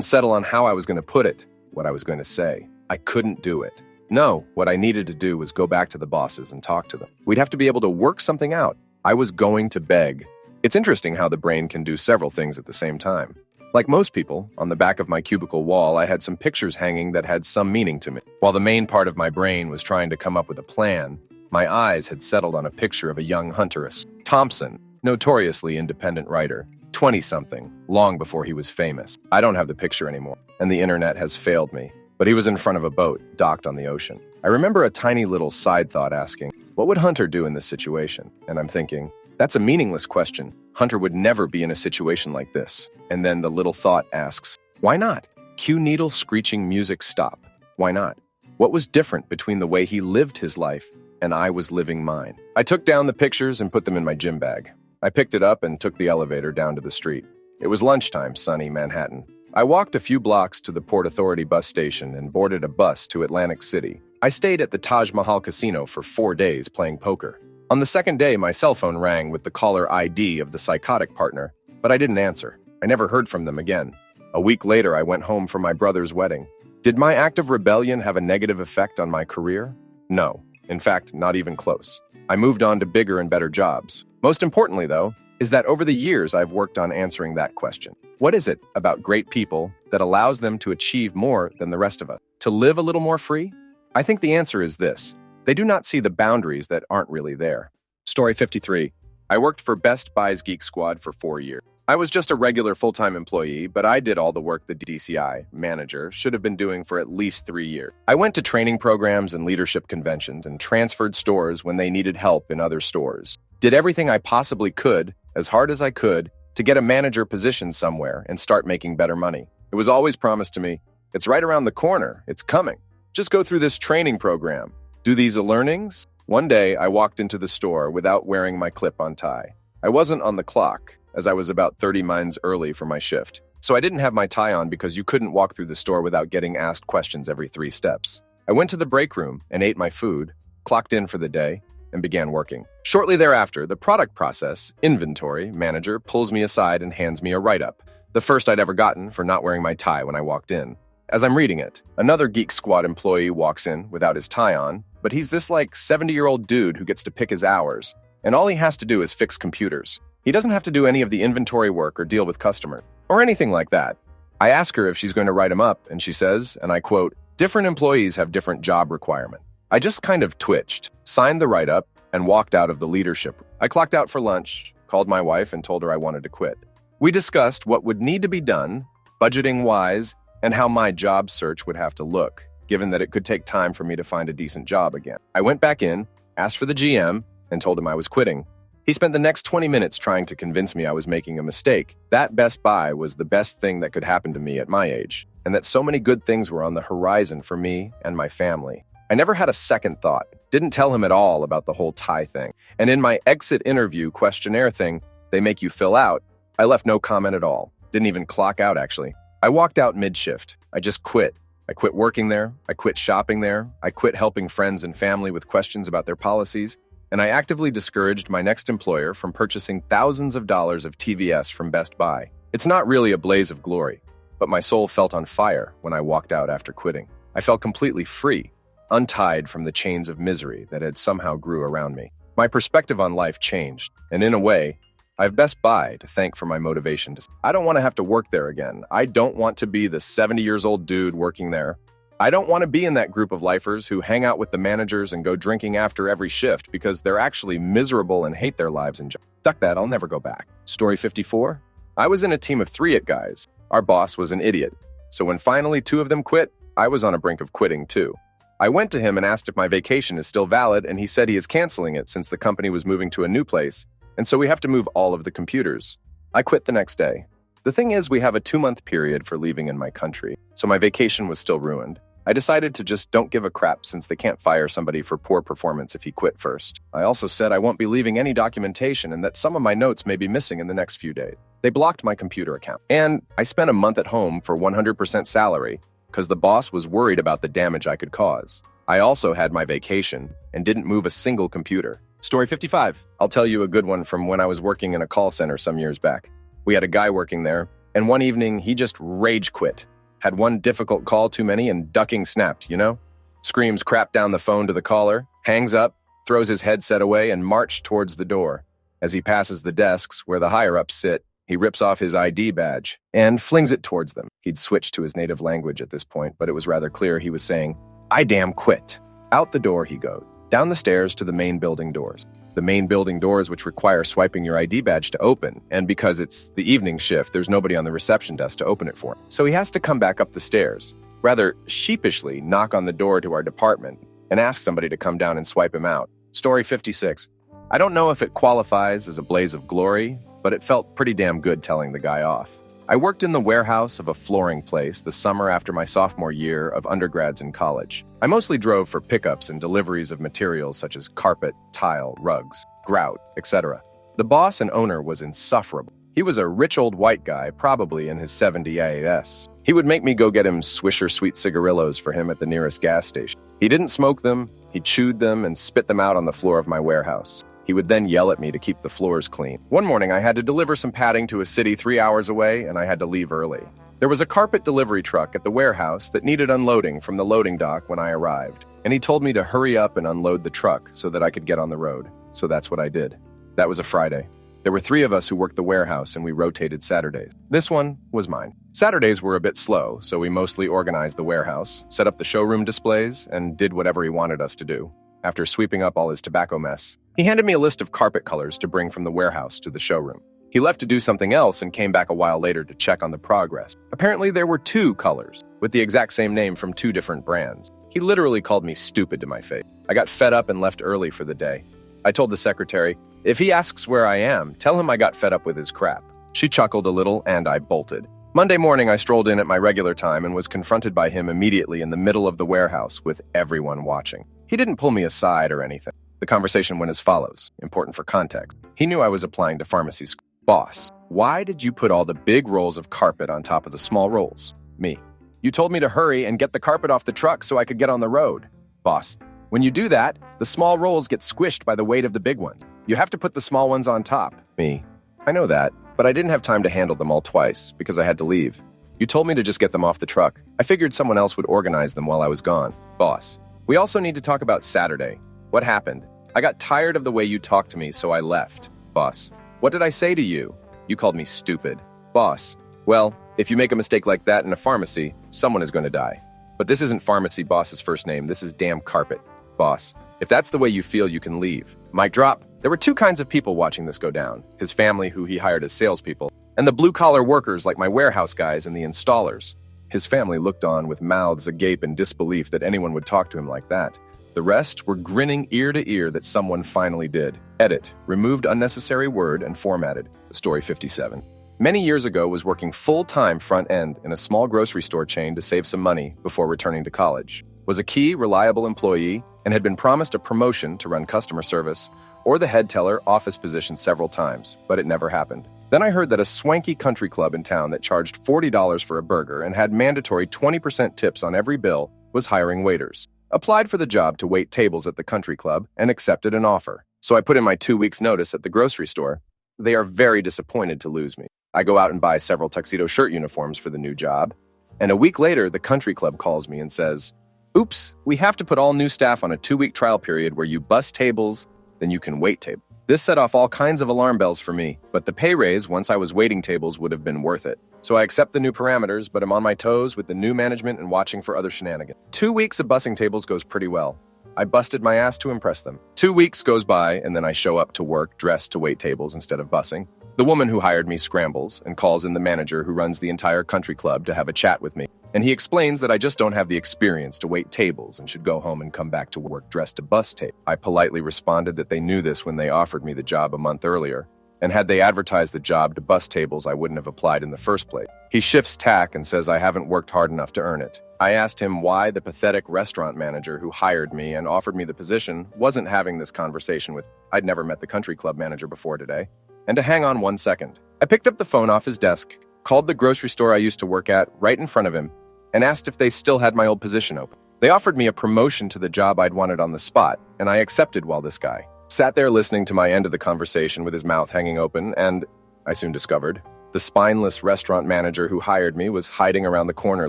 settle on how I was going to put it. what I was going to say. I couldn't do it. No, what I needed to do was go back to the bosses and talk to them. We'd have to be able to work something out. I was going to beg. It's interesting how the brain can do several things at the same time. Like most people, on the back of my cubicle wall, I had some pictures hanging that had some meaning to me. While the main part of my brain was trying to come up with a plan, my eyes had settled on a picture of a young huntress. Thompson, notoriously independent writer, 20-something, long before he was famous. I don't have the picture anymore, and the internet has failed me. But he was in front of a boat, docked on the ocean. I remember a tiny little side thought asking, what would Hunter do in this situation? And I'm thinking, that's a meaningless question. Hunter would never be in a situation like this. And then the little thought asks, why not? Cue needle screeching music stop. Why not? What was different between the way he lived his life and I was living mine? I took down the pictures and put them in my gym bag. I picked it up and took the elevator down to the street. It was lunchtime, sunny Manhattan. I walked a few blocks to the Port Authority bus station and boarded a bus to Atlantic City. I stayed at the Taj Mahal Casino for 4 days playing poker. On the second day, my cell phone rang with the caller ID of the psychotic partner, but I didn't answer. I never heard from them again. A week later, I went home for my brother's wedding. Did my act of rebellion have a negative effect on my career? No. In fact, not even close. I moved on to bigger and better jobs. Most importantly, though, is that over the years I've worked on answering that question. What is it about great people that allows them to achieve more than the rest of us? To live a little more free? I think the answer is this. They do not see the boundaries that aren't really there. Story 53. I worked for Best Buy's Geek Squad for 4 years. I was just a regular full-time employee, but I did all the work the DCI, manager, should have been doing for at least 3 years. I went to training programs and leadership conventions and transferred stores when they needed help in other stores. Did everything I possibly could, as hard as I could, to get a manager position somewhere and start making better money. It was always promised to me, it's right around the corner, it's coming. Just go through this training program. Do these learnings? One day, I walked into the store without wearing my clip-on tie. I wasn't on the clock, as I was about 30 minutes early for my shift. So I didn't have my tie on because you couldn't walk through the store without getting asked questions every 3 steps. I went to the break room and ate my food, clocked in for the day, and began working. Shortly thereafter, the product process, inventory, manager pulls me aside and hands me a write-up, the first I'd ever gotten for not wearing my tie when I walked in. As I'm reading it, another Geek Squad employee walks in without his tie on, but he's this 70-year-old dude who gets to pick his hours, and all he has to do is fix computers. He doesn't have to do any of the inventory work or deal with customers, or anything like that. I ask her if she's going to write him up, and she says, and I quote, different employees have different job requirements. I just kind of twitched, signed the write-up, and walked out of the leadership. I clocked out for lunch, called my wife, and told her I wanted to quit. We discussed what would need to be done, budgeting-wise, and how my job search would have to look, given that it could take time for me to find a decent job again. I went back in, asked for the GM, and told him I was quitting. He spent the next 20 minutes trying to convince me I was making a mistake. That Best Buy was the best thing that could happen to me at my age, and that so many good things were on the horizon for me and my family. I never had a second thought, didn't tell him at all about the whole tie thing. And in my exit interview questionnaire thing they make you fill out, I left no comment at all. Didn't even clock out, actually. I walked out mid-shift. I just quit. I quit working there. I quit shopping there. I quit helping friends and family with questions about their policies. And I actively discouraged my next employer from purchasing thousands of dollars of TVS from Best Buy. It's not really a blaze of glory, but my soul felt on fire when I walked out after quitting. I felt completely free, untied from the chains of misery that had somehow grew around me. My perspective on life changed, and in a way, I have Best Buy to thank for my motivation. I don't want to have to work there again. I don't want to be the 70-years-old dude working there. I don't want to be in that group of lifers who hang out with the managers and go drinking after every shift because they're actually miserable and hate their lives and jobs. Duck that, I'll never go back. Story 54. I was in a team of 3 guys. Our boss was an idiot. So when finally 2 of them quit, I was on a brink of quitting too. I went to him and asked if my vacation is still valid, and he said he is canceling it since the company was moving to a new place, and so we have to move all of the computers. I quit the next day. The thing is, we have a 2-month period for leaving in my country, so my vacation was still ruined. I decided to just don't give a crap since they can't fire somebody for poor performance if he quit first. I also said I won't be leaving any documentation and that some of my notes may be missing in the next few days. They blocked my computer account. And I spent a month at home for 100% salary because the boss was worried about the damage I could cause. I also had my vacation and didn't move a single computer. Story 55. I'll tell you a good one from when I was working in a call center some years back. We had a guy working there, and one evening he just rage quit. Had one difficult call too many and ducking snapped, you know? Screams crap down the phone to the caller, hangs up, throws his headset away, and marched towards the door. As he passes the desks where the higher-ups sit, he rips off his ID badge and flings it towards them. He'd switched to his native language at this point, but it was rather clear he was saying, "I damn quit." Out the door he goes, down the stairs to the main building doors. The main building doors which require swiping your ID badge to open, and because it's the evening shift, there's nobody on the reception desk to open it for him. So he has to come back up the stairs, rather sheepishly knock on the door to our department, and ask somebody to come down and swipe him out. Story 56. I don't know if it qualifies as a blaze of glory, but it felt pretty damn good telling the guy off. I worked in the warehouse of a flooring place the summer after my sophomore year of undergrads in college. I mostly drove for pickups and deliveries of materials such as carpet, tile, rugs, grout, etc. The boss and owner was insufferable. He was a rich old white guy, probably in his 70s. He would make me go get him Swisher Sweet Cigarillos for him at the nearest gas station. He didn't smoke them, he chewed them and spit them out on the floor of my warehouse. He would then yell at me to keep the floors clean. One morning, I had to deliver some padding to a city 3 hours away, and I had to leave early. There was a carpet delivery truck at the warehouse that needed unloading from the loading dock when I arrived, and he told me to hurry up and unload the truck so that I could get on the road. So that's what I did. That was a Friday. There were 3 of us who worked the warehouse, and we rotated Saturdays. This one was mine. Saturdays were a bit slow, so we mostly organized the warehouse, set up the showroom displays, and did whatever he wanted us to do. After sweeping up all his tobacco mess, he handed me a list of carpet colors to bring from the warehouse to the showroom. He left to do something else and came back a while later to check on the progress. Apparently there were 2 colors, with the exact same name from 2 different brands. He literally called me stupid to my face. I got fed up and left early for the day. I told the secretary, if he asks where I am, tell him I got fed up with his crap. She chuckled a little and I bolted. Monday morning I strolled in at my regular time and was confronted by him immediately in the middle of the warehouse with everyone watching. He didn't pull me aside or anything. The conversation went as follows, important for context. He knew I was applying to pharmacy school. Boss, why did you put all the big rolls of carpet on top of the small rolls? Me. You told me to hurry and get the carpet off the truck so I could get on the road. Boss, when you do that, the small rolls get squished by the weight of the big ones. You have to put the small ones on top. Me. I know that, but I didn't have time to handle them all twice because I had to leave. You told me to just get them off the truck. I figured someone else would organize them while I was gone. Boss, we also need to talk about Saturday. What happened? I got tired of the way you talked to me, so I left. Boss, what did I say to you? You called me stupid. Boss, well, if you make a mistake like that in a pharmacy, someone is going to die. But this isn't pharmacy boss's first name, this is damn carpet. Boss, if that's the way you feel, you can leave. Mic drop. There were 2 kinds of people watching this go down. His family, who he hired as salespeople, and the blue-collar workers like my warehouse guys and the installers. His family looked on with mouths agape in disbelief that anyone would talk to him like that. The rest were grinning ear to ear that someone finally did. Edit, removed unnecessary word and formatted. Story 57. Many years ago was working full-time front end in a small grocery store chain to save some money before returning to college. Was a key, reliable employee and had been promised a promotion to run customer service or the head teller office position several times, but it never happened. Then I heard that a swanky country club in town that charged $40 for a burger and had mandatory 20% tips on every bill was hiring waiters. Applied for the job to wait tables at the country club and accepted an offer. So I put in my 2 weeks' notice at the grocery store. They are very disappointed to lose me. I go out and buy several tuxedo shirt uniforms for the new job. And a week later, the country club calls me and says, oops, we have to put all new staff on a 2-week trial period where you bus tables, then you can wait tables. This set off all kinds of alarm bells for me, but the pay raise once I was waiting tables would have been worth it. So I accept the new parameters, but I'm on my toes with the new management and watching for other shenanigans. 2 weeks of bussing tables goes pretty well. I busted my ass to impress them. 2 weeks goes by, and then I show up to work dressed to wait tables instead of bussing. The woman who hired me scrambles and calls in the manager who runs the entire country club to have a chat with me. And he explains that I just don't have the experience to wait tables and should go home and come back to work dressed to bus tape. I politely responded that they knew this when they offered me the job a month earlier, and had they advertised the job to bus tables, I wouldn't have applied in the first place. He shifts tack and says I haven't worked hard enough to earn it. I asked him why the pathetic restaurant manager who hired me and offered me the position wasn't having this conversation with. I'd never met the country club manager before today. And to hang on 1 second, I picked up the phone off his desk, called the grocery store I used to work at right in front of him, and asked if they still had my old position open. They offered me a promotion to the job I'd wanted on the spot, and I accepted while this guy sat there listening to my end of the conversation with his mouth hanging open, and I soon discovered The spineless restaurant manager who hired me was hiding around the corner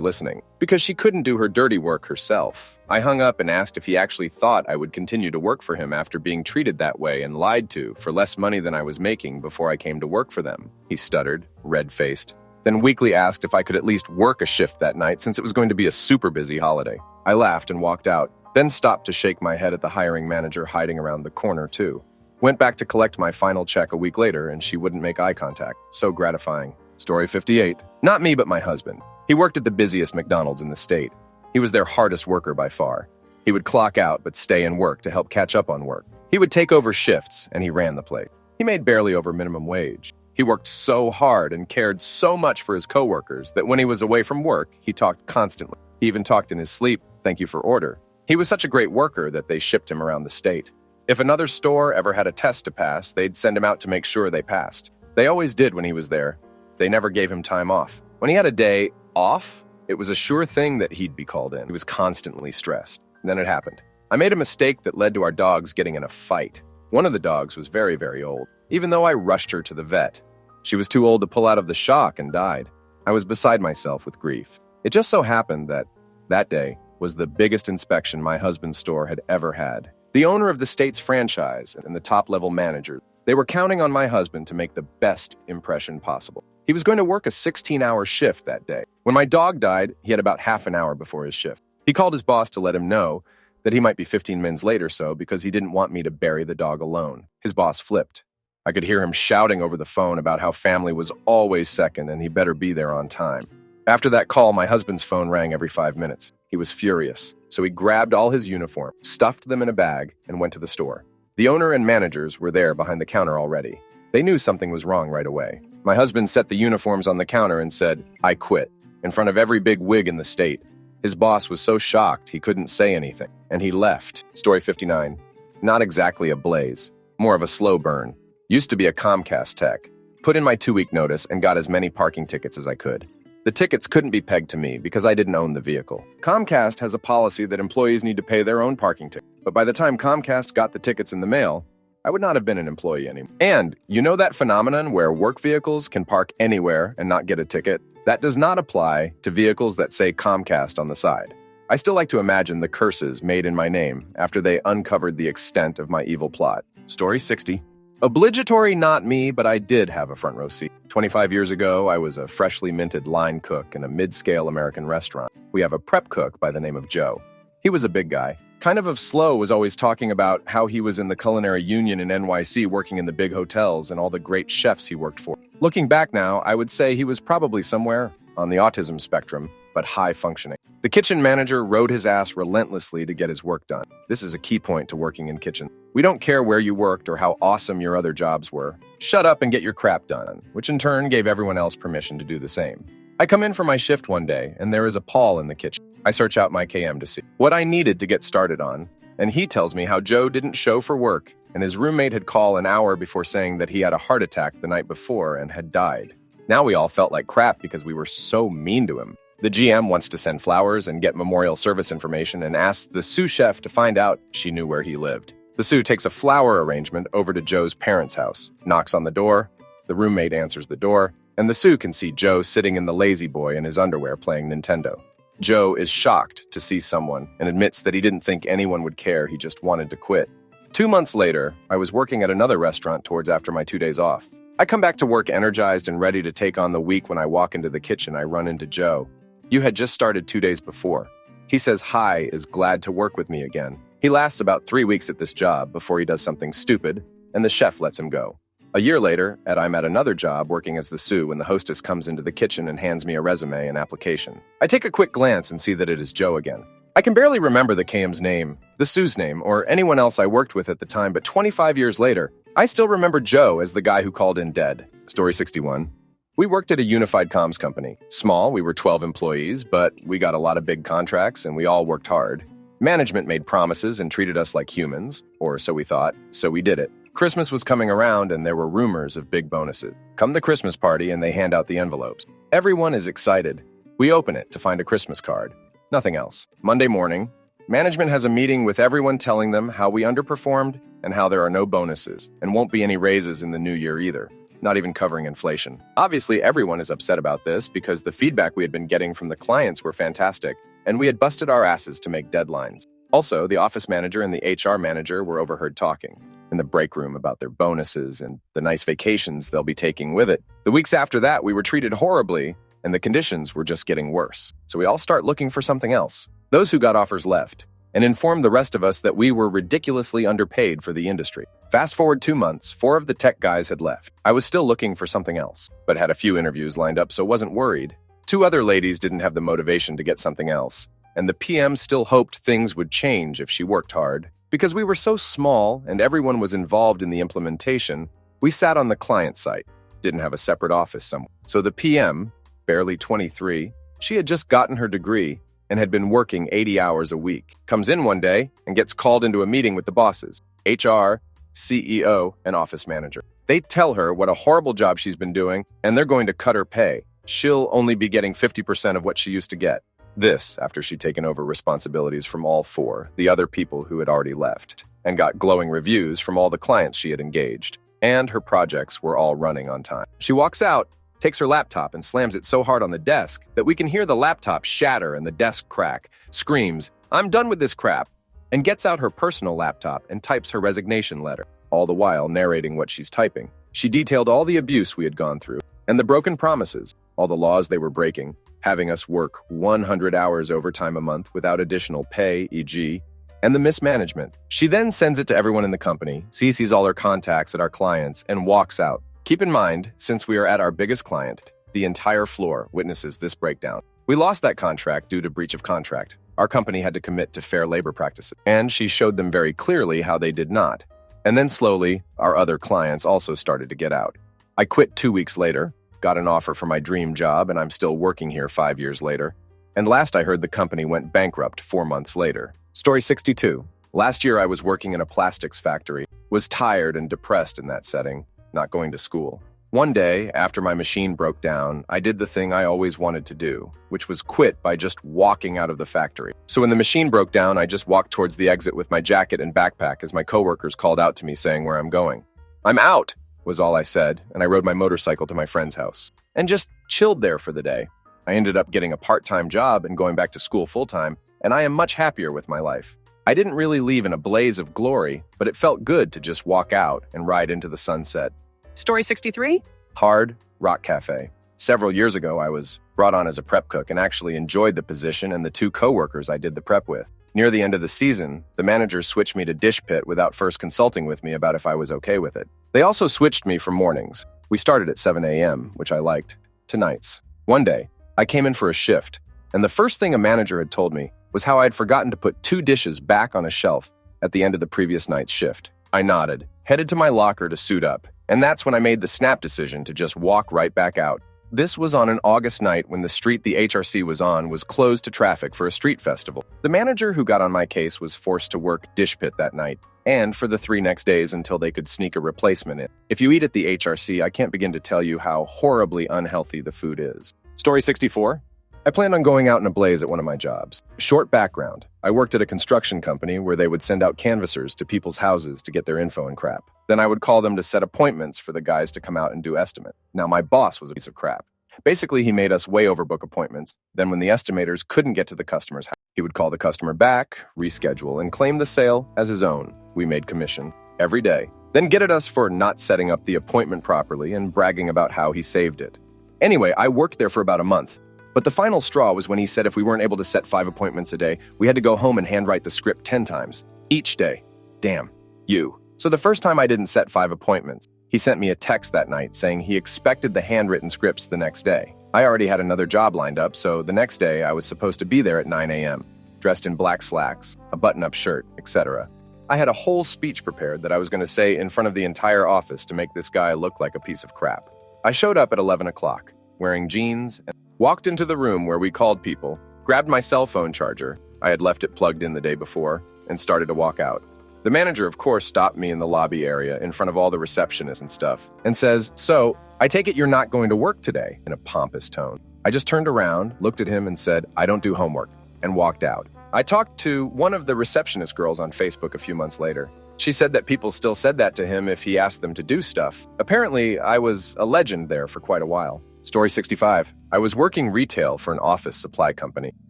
listening, because she couldn't do her dirty work herself. I hung up and asked if he actually thought I would continue to work for him after being treated that way and lied to for less money than I was making before I came to work for them. He stuttered, red-faced, then weakly asked if I could at least work a shift that night since it was going to be a super busy holiday. I laughed and walked out, then stopped to shake my head at the hiring manager hiding around the corner too. Went back to collect my final check a week later, and she wouldn't make eye contact. So gratifying. Story 58. Not me, but my husband. He worked at the busiest McDonald's in the state. He was their hardest worker by far. He would clock out but stay in work to help catch up on work. He would take over shifts, and he ran the place. He made barely over minimum wage. He worked so hard and cared so much for his coworkers that when he was away from work, he talked constantly. He even talked in his sleep, "Thank you for order." He was such a great worker that they shipped him around the state. If another store ever had a test to pass, they'd send him out to make sure they passed. They always did when he was there. They never gave him time off. When he had a day off, it was a sure thing that he'd be called in. He was constantly stressed. And then it happened. I made a mistake that led to our dogs getting in a fight. One of the dogs was very, very old, even though I rushed her to the vet. She was too old to pull out of the shock and died. I was beside myself with grief. It just so happened that day was the biggest inspection my husband's store had ever had. The owner of the state's franchise and the top-level manager, they were counting on my husband to make the best impression possible. He was going to work a 16-hour shift that day. When my dog died, he had about half an hour before his shift. He called his boss to let him know that he might be 15 minutes late or so because he didn't want me to bury the dog alone. His boss flipped. I could hear him shouting over the phone about how family was always second and he better be there on time. After that call, my husband's phone rang every 5 minutes. He was furious, so he grabbed all his uniforms, stuffed them in a bag, and went to the store. The owner and managers were there behind the counter already. They knew something was wrong right away. My husband set the uniforms on the counter and said, "I quit," in front of every big wig in the state. His boss was so shocked he couldn't say anything, and he left. Story 59. Not exactly a blaze, more of a slow burn. Used to be a Comcast tech. Put in my 2-week notice and got as many parking tickets as I could. The tickets couldn't be pegged to me because I didn't own the vehicle. Comcast has a policy that employees need to pay their own parking ticket. But by the time Comcast got the tickets in the mail, I would not have been an employee anymore. And you know that phenomenon where work vehicles can park anywhere and not get a ticket? That does not apply to vehicles that say Comcast on the side. I still like to imagine the curses made in my name after they uncovered the extent of my evil plot. Story 60. Obligatory not me, but I did have a front row seat. 25 years ago, I was a freshly minted line cook in a mid-scale American restaurant. We have a prep cook by the name of Joe. He was a big guy. Kind of slow, was always talking about how he was in the culinary union in NYC working in the big hotels and all the great chefs he worked for. Looking back now, I would say he was probably somewhere on the autism spectrum, but high functioning. The kitchen manager rode his ass relentlessly to get his work done. This is a key point to working in kitchen. We don't care where you worked or how awesome your other jobs were. Shut up and get your crap done, which in turn gave everyone else permission to do the same. I come in for my shift one day, and there is a Paul in the kitchen. I search out my KM to see what I needed to get started on, and he tells me how Joe didn't show for work, and his roommate had called an hour before saying that he had a heart attack the night before and had died. Now we all felt like crap because we were so mean to him. The GM wants to send flowers and get memorial service information and asks the sous chef to find out she knew where he lived. The sous takes a flower arrangement over to Joe's parents' house, knocks on the door, the roommate answers the door, and the sous can see Joe sitting in the lazy boy in his underwear playing Nintendo. Joe is shocked to see someone and admits that he didn't think anyone would care, he just wanted to quit. 2 months later, I was working at another restaurant towards after my 2 days off. I come back to work energized and ready to take on the week. When I walk into the kitchen, I run into Joe. You had just started 2 days before. He says hi, is glad to work with me again. He lasts about 3 weeks at this job before he does something stupid, and the chef lets him go. A year later, I'm at another job working as the sous when the hostess comes into the kitchen and hands me a resume and application. I take a quick glance and see that it is Joe again. I can barely remember the KM's name, the sous's name, or anyone else I worked with at the time, but 25 years later, I still remember Joe as the guy who called in dead. Story 61. We worked at a unified comms company. Small, we were 12 employees, but we got a lot of big contracts and we all worked hard. Management made promises and treated us like humans, or so we thought, so we did it. Christmas was coming around and there were rumors of big bonuses. Come the Christmas party and they hand out the envelopes. Everyone is excited. We open it to find a Christmas card. Nothing else. Monday morning, management has a meeting with everyone telling them how we underperformed and how there are no bonuses and won't be any raises in the new year either. not even covering inflation. Obviously, everyone is upset about this because the feedback we had been getting from the clients were fantastic, and we had busted our asses to make deadlines. Also, the office manager and the HR manager were overheard talking in the break room about their bonuses and the nice vacations they'll be taking with it. The weeks after that, we were treated horribly, and the conditions were just getting worse. So we all start looking for something else. Those who got offers left and informed the rest of us that we were ridiculously underpaid for the industry. Fast forward 2 months, 4 of the tech guys had left. I was still looking for something else, but had a few interviews lined up, so wasn't worried. 2 other ladies didn't have the motivation to get something else, and the PM still hoped things would change if she worked hard. Because we were so small and everyone was involved in the implementation, we sat on the client site, didn't have a separate office somewhere. So the PM, barely 23, she had just gotten her degree and had been working 80 hours a week, comes in one day and gets called into a meeting with the bosses, HR, CEO, and office manager. They tell her what a horrible job she's been doing, and they're going to cut her pay. She'll only be getting 50% of what she used to get. This after she'd taken over responsibilities from all 4, the other people who had already left, and got glowing reviews from all the clients she had engaged, and her projects were all running on time. She walks out, takes her laptop and slams it so hard on the desk that we can hear the laptop shatter and the desk crack, screams, "I'm done with this crap," and gets out her personal laptop and types her resignation letter, all the while narrating what she's typing. She detailed all the abuse we had gone through, and the broken promises, all the laws they were breaking, having us work 100 hours overtime a month without additional pay, e.g., and the mismanagement. She then sends it to everyone in the company, CCs all her contacts at our clients, and walks out. Keep in mind, since we are at our biggest client, the entire floor witnesses this breakdown. We lost that contract due to breach of contract. Our company had to commit to fair labor practices, and she showed them very clearly how they did not. And then slowly, our other clients also started to get out. I quit 2 weeks later, got an offer for my dream job, and I'm still working here 5 years later. And last I heard, the company went bankrupt 4 months later. Story 62. Last year I was working in a plastics factory, was tired and depressed in that setting, not going to school. One day, after my machine broke down, I did the thing I always wanted to do, which was quit by just walking out of the factory. So when the machine broke down, I just walked towards the exit with my jacket and backpack as my coworkers called out to me saying where I'm going. "I'm out," was all I said, and I rode my motorcycle to my friend's house and just chilled there for the day. I ended up getting a part-time job and going back to school full-time, and I am much happier with my life. I didn't really leave in a blaze of glory, but it felt good to just walk out and ride into the sunset. Story 63? Hard Rock Cafe. Several years ago, I was brought on as a prep cook and actually enjoyed the position and the 2 coworkers I did the prep with. Near the end of the season, the managers switched me to dish pit without first consulting with me about if I was okay with it. They also switched me from mornings. We started at 7 a.m., which I liked, to nights. One day, I came in for a shift, and the first thing a manager had told me was how I'd forgotten to put 2 dishes back on a shelf at the end of the previous night's shift. I nodded, headed to my locker to suit up, and that's when I made the snap decision to just walk right back out. This was on an August night when the street the HRC was on was closed to traffic for a street festival. The manager who got on my case was forced to work dish pit that night, and for the 3 next days until they could sneak a replacement in. If you eat at the HRC, I can't begin to tell you how horribly unhealthy the food is. Story 64. I planned on going out in a blaze at one of my jobs. Short background. I worked at a construction company where they would send out canvassers to people's houses to get their info and crap. Then I would call them to set appointments for the guys to come out and do estimate. Now, my boss was a piece of crap. Basically, he made us way overbook appointments. Then when the estimators couldn't get to the customer's house, he would call the customer back, reschedule, and claim the sale as his own. We made commission every day. Then get at us for not setting up the appointment properly and bragging about how he saved it. Anyway, I worked there for about a month. But the final straw was when he said if we weren't able to set 5 appointments a day, we had to go home and handwrite the script 10 times, each day. Damn, you. So the first time I didn't set 5 appointments, he sent me a text that night saying he expected the handwritten scripts the next day. I already had another job lined up, so the next day I was supposed to be there at 9 a.m., dressed in black slacks, a button-up shirt, etc. I had a whole speech prepared that I was going to say in front of the entire office to make this guy look like a piece of crap. I showed up at 11 o'clock, wearing jeans, and walked into the room where we called people, grabbed my cell phone charger, I had left it plugged in the day before, and started to walk out. The manager, of course, stopped me in the lobby area in front of all the receptionists and stuff, and says, "So, I take it you're not going to work today," in a pompous tone. I just turned around, looked at him, and said, "I don't do homework," and walked out. I talked to one of the receptionist girls on Facebook a few months later. She said that people still said that to him if he asked them to do stuff. Apparently, I was a legend there for quite a while. Story 65. I was working retail for an office supply company.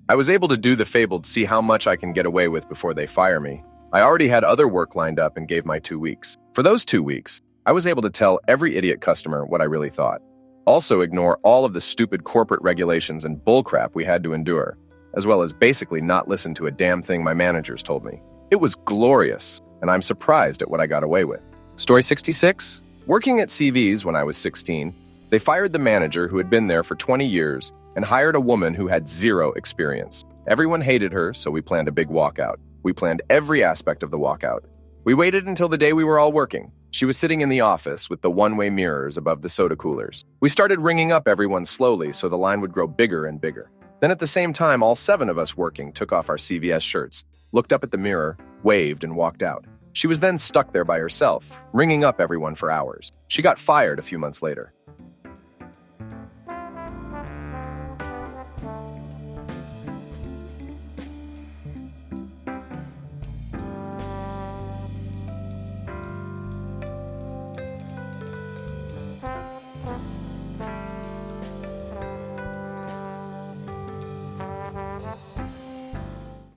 I was able to do the fabled see how much I can get away with before they fire me. I already had other work lined up and gave my 2 weeks. For those 2 weeks, I was able to tell every idiot customer what I really thought. Also ignore all of the stupid corporate regulations and bullcrap we had to endure, as well as basically not listen to a damn thing my managers told me. It was glorious, and I'm surprised at what I got away with. Story 66. Working at CV's when I was 16, they fired the manager who had been there for 20 years and hired a woman who had 0 experience. Everyone hated her, so we planned a big walkout. We planned every aspect of the walkout. We waited until the day we were all working. She was sitting in the office with the one-way mirrors above the soda coolers. We started ringing up everyone slowly so the line would grow bigger and bigger. Then at the same time, all 7 of us working took off our CVS shirts, looked up at the mirror, waved, and walked out. She was then stuck there by herself, ringing up everyone for hours. She got fired a few months later.